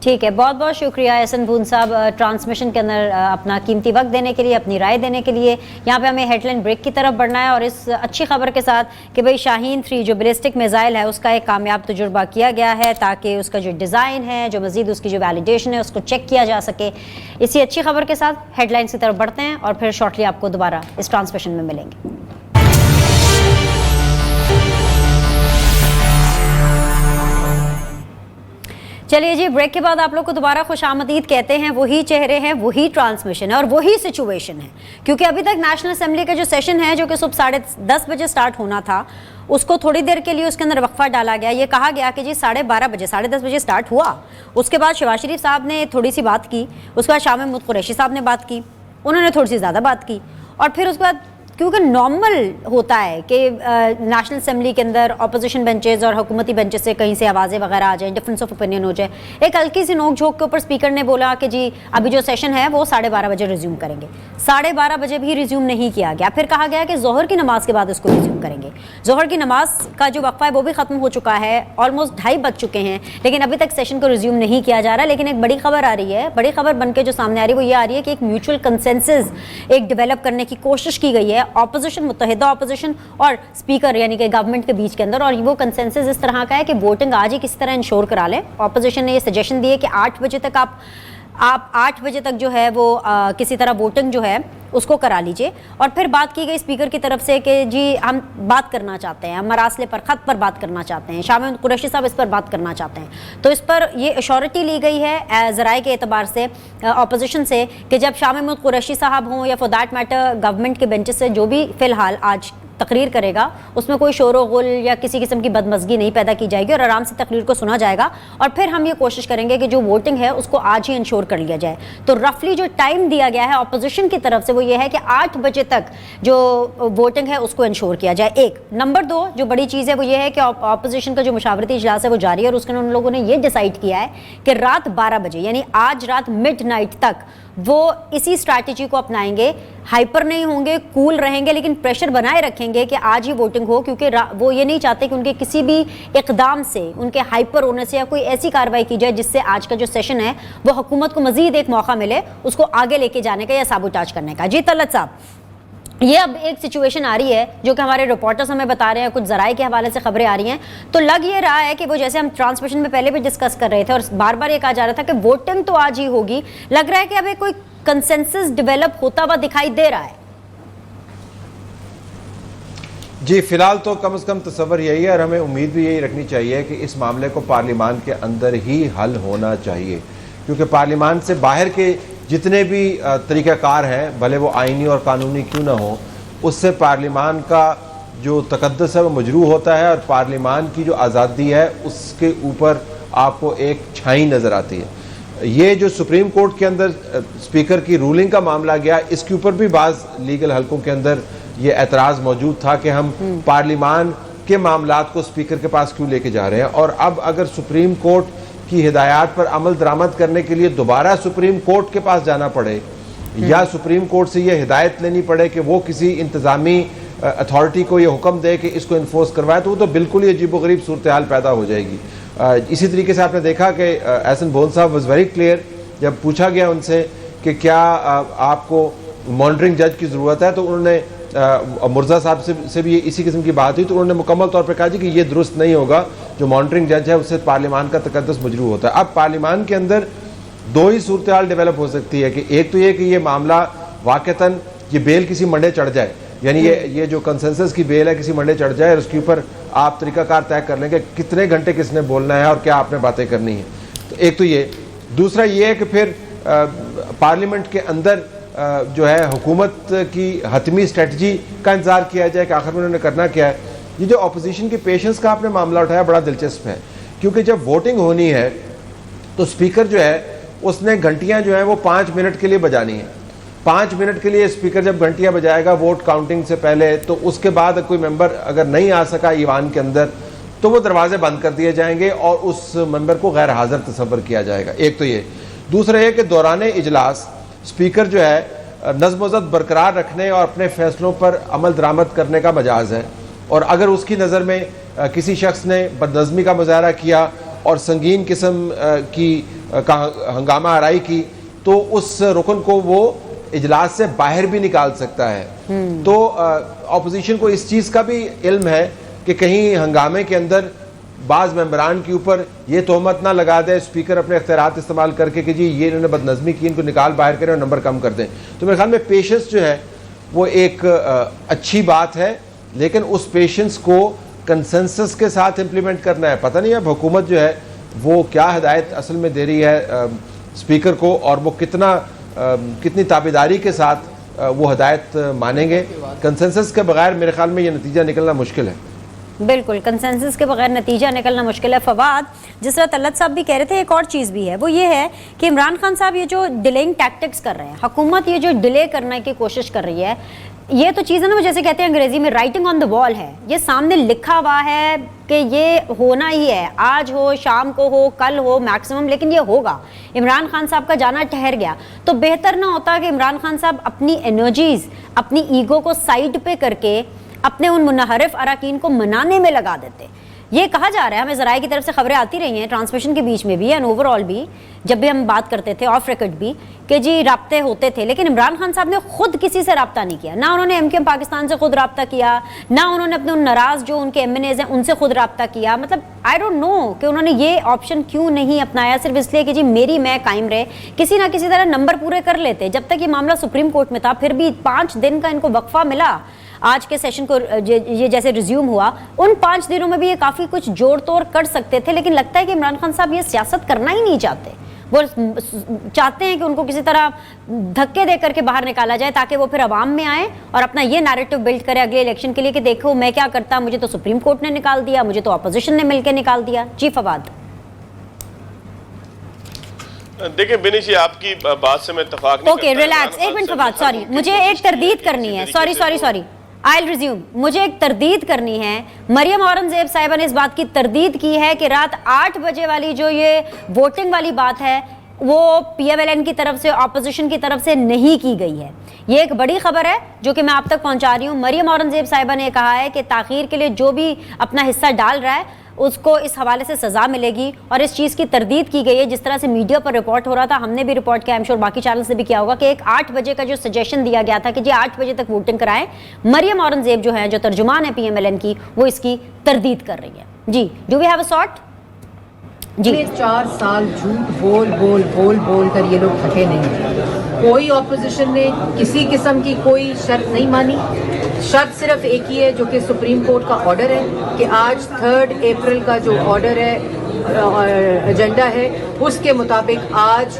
ٹھیک ہے, بہت بہت شکریہ احسن بھون صاحب ٹرانسمیشن کے اندر اپنا قیمتی وقت دینے کے لیے, اپنی رائے دینے کے لیے. یہاں پہ ہمیں ہیڈ لائن بریک کی طرف بڑھنا ہے, اور اس اچھی خبر کے ساتھ کہ بھئی شاہین 3 جو بیلسٹک میزائل ہے اس کا ایک کامیاب تجربہ کیا گیا ہے, تاکہ اس کا جو ڈیزائن ہے, جو مزید اس کی جو ویلیڈیشن ہے, اس کو چیک کیا جا سکے. اسی اچھی خبر کے ساتھ ہیڈ لائنس کی طرف بڑھتے ہیں, اور پھر شارٹلی آپ کو دوبارہ اس ٹرانسمیشن میں ملیں گے. چلیے جی, بریک کے بعد آپ لوگ کو دوبارہ خوش آمدید کہتے ہیں. وہی چہرے ہیں, وہی ٹرانسمیشن ہے, اور وہی سچویشن ہے, کیونکہ ابھی تک نیشنل اسمبلی کا جو سیشن ہے جو کہ صبح 10:30 بجے سٹارٹ ہونا تھا, اس کو تھوڑی دیر کے لیے اس کے اندر وقفہ ڈالا گیا. یہ کہا گیا کہ جی 12:30 بجے 10:30 بجے سٹارٹ ہوا. اس کے بعد شہباز شریف صاحب نے تھوڑی سی بات کی, اس کے بعد شاہ محمود قریشی صاحب نے بات کی, انہوں نے تھوڑی سی زیادہ بات کی, اور پھر اس کے بعد کیونکہ نارمل ہوتا ہے کہ نیشنل اسمبلی کے اندر اپوزیشن بینچز اور حکومتی بینچز سے کہیں سے آوازیں وغیرہ آ جائیں, ڈفرینس آف اوپینین ہو جائے. ایک ہلکی سی نوک جھوک کے اوپر اسپیکر نے بولا کہ جی ابھی جو سیشن ہے وہ 12:30 بجے ریزیوم کریں گے. 12:30 بجے بھی ریزیوم نہیں کیا گیا. پھر کہا گیا کہ ظہر کی نماز کے بعد اس کو ریزیوم کریں گے. ظہر کی نماز کا جو وقفہ ہے وہ بھی ختم ہو چکا ہے, آلموسٹ 2:30 بج چکے ہیں, لیکن ابھی تک سیشن کو ریزیوم نہیں کیا جا رہا. لیکن ایک بڑی خبر آ رہی ہے, بڑی خبر بن کے جو سامنے آ رہی ہے وہ یہ آ رہی ہے کہ ایک میوچل کنسنسس ایک ڈیولپ کرنے کی کوشش کی گئی ہے اپوزیشن, متحدہ اپوزیشن اور اسپیکر یعنی کہ گورنمنٹ کے بیچ کے اندر. اور وہ کنسنسس اس طرح کا ہے کہ ووٹنگ آج ہی کسی طرح انشور کرا لیں. اپوزیشن نے یہ سجیشن دی ہے کہ 8 بجے تک آپ 8 بجے تک جو ہے وہ کسی طرح ووٹنگ جو ہے اس کو کرا لیجئے. اور پھر بات کی گئی اسپیکر کی طرف سے کہ جی ہم بات کرنا چاہتے ہیں, ہم مراسلے پر خط پر بات کرنا چاہتے ہیں, شاہ محمود قریشی صاحب اس پر بات کرنا چاہتے ہیں. تو اس پر یہ ایشورٹی لی گئی ہے ذرائع کے اعتبار سے اپوزیشن سے کہ جب شاہ محمود قریشی صاحب ہوں یا فور دیٹ میٹر گورنمنٹ کے بینچز سے جو بھی فی الحال آج تقریر کرے گا اس میں کوئی شور و غل یا کسی قسم کی بدمزگی نہیں پیدا کی جائے گی, اور آرام سے تقریر کو سنا جائے گا. اور پھر ہم یہ کوشش کریں گے کہ جو ووٹنگ ہے اس کو آج ہی انشور کر لیا جائے. تو رفلی جو ٹائم دیا گیا ہے اپوزیشن کی طرف سے وہ یہ ہے کہ 8 بجے تک جو ووٹنگ ہے اس کو انشور کیا جائے. ایک نمبر 2 جو بڑی چیز ہے وہ یہ ہے کہ اپوزیشن کا جو مشاورتی اجلاس ہے وہ جاری ہے, اور اس کے ان لوگوں نے یہ ڈیسائیڈ کیا ہے کہ رات 12 بجے یعنی آج رات مڈ نائٹ تک وہ اسی اسٹریٹجی کو اپنائیں گے. ہائپر نہیں ہوں گے, کول رہیں گے, لیکن پریشر بنائے رکھیں گے کہ آج ہی ووٹنگ ہو, کیونکہ وہ یہ نہیں چاہتے کہ ان کے کسی بھی اقدام سے, ان کے ہائپر ہونے سے یا کوئی ایسی کارروائی کی جائے جس سے آج کا جو سیشن ہے وہ حکومت کو مزید ایک موقع ملے اس کو آگے لے کے جانے کا یا سابوٹاج کرنے کا. جی طلعت صاحب, یہ اب ایک سچویشن آ رہی ہے جو کہ ہمارے رپورٹرز ہمیں بتا رہے ہیں, کچھ ذرائع کے حوالے سے خبریں آ رہی ہیں, تو لگ یہ رہا ہے کہ وہ جیسے ہم ٹرانسمیشن میں پہلے بھی ڈسکس کر رہے تھے اور بار بار یہ کہا جا رہا تھا کہ ووٹنگ تو آج ہی ہوگی, لگ رہا ہے کہ اب کوئی کنسنسس ڈیولپ ہوتا ہوا دکھائی دے رہا ہے. جی فی الحال تو کم از کم تصور یہی ہے, اور ہمیں امید بھی یہی رکھنی چاہیے کہ اس معاملے کو پارلیمان کے اندر ہی حل ہونا چاہیے, کیونکہ پارلیمان سے باہر کے جتنے بھی طریقہ کار ہیں بھلے وہ آئینی اور قانونی کیوں نہ ہوں, اس سے پارلیمان کا جو تقدس ہے وہ مجروح ہوتا ہے, اور پارلیمان کی جو آزادی ہے اس کے اوپر آپ کو ایک چھائی نظر آتی ہے. یہ جو سپریم کورٹ کے اندر اسپیکر کی رولنگ کا معاملہ گیا، اس کے اوپر بھی بعض لیگل حلقوں کے اندر یہ اعتراض موجود تھا کہ ہم پارلیمان کے معاملات کو اسپیکر کے پاس کیوں لے کے جا رہے ہیں، اور اب اگر سپریم کورٹ کی ہدایات پر عمل درآمد کرنے کے لیے دوبارہ سپریم کورٹ کے پاس جانا پڑے یا سپریم کورٹ سے یہ ہدایت لینی پڑے کہ وہ کسی انتظامی اتھارٹی کو یہ حکم دے کہ اس کو انفورس کروائے، تو وہ تو بالکل ہی عجیب و غریب صورتحال پیدا ہو جائے گی۔ اسی طریقے سے آپ نے دیکھا کہ احسن بھون صاحب واز ویری کلیئر، جب پوچھا گیا ان سے کہ کیا آپ کو مانیٹرنگ جج کی ضرورت ہے، تو انہوں نے مرزا صاحب سے بھی اسی قسم کی بات ہوئی، تو انہوں نے مکمل طور پہ کہا جی کہ یہ درست نہیں ہوگا، جو مانیٹرنگ جج ہے اس سے پارلیمان کا تقدس مجروح ہوتا ہے۔ اب پارلیمان کے اندر دو ہی صورتحال ڈیولپ ہو سکتی ہے، کہ ایک تو یہ کہ یہ معاملہ واقعتاً یہ بیل کسی منڈے چڑھ جائے، یعنی یہ جو کنسنسس کی بیل ہے کسی منڈے چڑھ جائے اور اس کے اوپر آپ طریقہ کار طے کر لیں کہ کتنے گھنٹے کس نے بولنا ہے اور کیا آپ نے باتیں کرنی ہیں، تو ایک تو یہ۔ دوسرا یہ ہے کہ پھر پارلیمنٹ کے اندر جو ہے حکومت کی حتمی اسٹریٹجی کا انتظار کیا جائے کہ آخر میں انہوں نے کرنا کیا ہے۔ یہ جو اپوزیشن کی پیشنس کا آپ نے معاملہ اٹھایا بڑا دلچسپ ہے، کیونکہ جب ووٹنگ ہونی ہے تو اسپیکر جو ہے اس نے گھنٹیاں جو ہیں وہ 5 منٹ کے لیے بجانی ہیں۔ 5 منٹ کے لیے اسپیکر جب گھنٹیاں بجائے گا ووٹ کاؤنٹنگ سے پہلے، تو اس کے بعد کوئی ممبر اگر نہیں آ سکا ایوان کے اندر تو وہ دروازے بند کر دیے جائیں گے اور اس ممبر کو غیر حاضر تصور کیا جائے گا۔ ایک تو یہ۔ دوسرا یہ کہ دوران اجلاس اسپیکر جو ہے نظم و ضبط برقرار رکھنے اور اپنے فیصلوں پر عمل درآمد کرنے کا مجاز ہے، اور اگر اس کی نظر میں کسی شخص نے بدنظمی کا مظاہرہ کیا اور سنگین قسم کی ہنگامہ آرائی کی تو اس رکن کو وہ اجلاس سے باہر بھی نکال سکتا ہے۔ تو اپوزیشن کو اس چیز کا بھی علم ہے کہ کہیں ہنگامے کے اندر بعض ممبران کے اوپر یہ تہمت نہ لگا دے اسپیکر اپنے اختیارات استعمال کر کے کہ جی یہ انہوں نے بدنظمی کی، ان کو نکال باہر کریں اور نمبر کم کر دیں۔ تو میرے خیال میں پیشنس جو ہے وہ ایک اچھی بات ہے، لیکن اس پیشنس کو کنسنسس کے ساتھ امپلیمنٹ کرنا ہے۔ پتہ نہیں اب حکومت جو ہے وہ کیا ہدایت اصل میں دے رہی ہے اسپیکر کو، اور وہ کتنی تابعداری کے ساتھ وہ ہدایت مانیں گے۔ کنسنسس کے بغیر میرے خیال میں یہ نتیجہ نکلنا مشکل ہے۔ بالکل، کنسنسس کے بغیر نتیجہ نکلنا مشکل ہے۔ فواد، جس طرح طلعت صاحب بھی کہہ رہے تھے، ایک اور چیز بھی ہے، وہ یہ ہے کہ عمران خان صاحب یہ جو ڈیلیئنگ ٹیکٹکس کر رہے ہیں، حکومت یہ جو ڈیلے کرنے کی کوشش کر رہی ہے، یہ تو چیز ہے نا، وہ جیسے کہتے ہیں انگریزی میں رائٹنگ آن دا وال ہے، یہ سامنے لکھا ہوا ہے کہ یہ ہونا ہی ہے، آج ہو، شام کو ہو، کل ہو میکسیمم، لیکن یہ ہوگا۔ عمران خان صاحب کا جانا ٹھہر گیا، تو بہتر نہ ہوتا کہ عمران خان صاحب اپنی انرجیز، اپنی ایگو کو سائڈ پہ کر کے اپنے ان منحرف اراکین کو منانے میں لگا دیتے۔ یہ کہا جا رہا ہے، ہمیں ذرائع کی طرف سے خبریں آتی رہی ہیں ٹرانسمیشن کے بیچ میں بھی اینڈ اوور آل بھی، جب بھی ہم بات کرتے تھے آف ریکارڈ بھی، کہ جی رابطے ہوتے تھے، لیکن عمران خان صاحب نے خود کسی سے رابطہ نہیں کیا، نہ انہوں نے ایم کیو ایم پاکستان سے خود رابطہ کیا، نہ انہوں نے اپنے ان ناراض جو ان کے ایم این ایز ہیں ان سے خود رابطہ کیا۔ مطلب آئی ڈونٹ نو کہ انہوں نے یہ آپشن کیوں نہیں اپنایا، صرف اس لیے کہ جی میری میں قائم رہے، کسی نہ کسی طرح نمبر پورے کر لیتے۔ جب تک یہ معاملہ سپریم کورٹ میں تھا پھر بھی 5 دن کا ان کو وقفہ ملا آج کے سیشن کو یہ جیسے ریزیوم ہوا، ان 5 دنوں میں بھی یہ کافی کچھ جوڑ توڑ کر سکتے تھے، لیکن لگتا ہے کہ عمران خان صاحب یہ سیاست کرنا ہی نہیں چاہتے۔ وہ چاہتے ہیں کہ ان کو کسی طرح دھکے دے کر کے باہر نکالا جائے تاکہ وہ پھر عوام میں آئیں اور اپنا یہ نیریٹو بلڈ کرے اگلے الیکشن کے لیے کہ دیکھو میں کیا کرتا، مجھے تو سپریم کورٹ نے نکال دیا، مجھے تو اپوزیشن نے مل کے نکال دیا۔ جی فواد۔ دیکھیں بنیش، آپ کی بات سے میں اتفاق نہیں اوکے ریلیکس، ایک منٹ فواد، سوری مجھے ایک تردید کرنی ہے، سوری I'll resume، مجھے ایک تردید کرنی ہے۔ مریم اورنگزیب صاحبہ نے اس بات کی تردید کی ہے کہ رات 8 بجے والی جو یہ ووٹنگ والی بات ہے وہ پی ایم ایل این کی طرف سے، اپوزیشن کی طرف سے نہیں کی گئی ہے۔ یہ ایک بڑی خبر ہے جو کہ میں آپ تک پہنچا رہی ہوں۔ مریم اورنگزیب صاحبہ نے کہا ہے کہ تاخیر کے لیے جو بھی اپنا حصہ ڈال رہا ہے اس کو اس حوالے سے سزا ملے گی، اور اس چیز کی تردید کی گئی ہے جس طرح سے میڈیا پر رپورٹ ہو رہا تھا، ہم نے بھی رپورٹ کیا، ایم شور باقی چینل سے بھی کیا ہوگا، کہ ایک 8 بجے کا جو سجیشن دیا گیا تھا کہ جی 8 بجے تک ووٹنگ کرائیں، مریم اورنگزیب جو ہیں جو ترجمان ہے پی ایم ایل این کی، وہ اس کی تردید کر رہی ہے۔ جی do we have a short? جی 4 سال جھوٹ بول کر یہ لوگ تھکے نہیں، کوئی اپوزیشن نے کسی قسم کی کوئی شرط نہیں مانی۔ شرط صرف ایک ہی ہے جو کہ سپریم کورٹ کا آرڈر ہے کہ آج 3 اپریل کا جو آرڈر ہے، ایجنڈا ہے، اس کے مطابق آج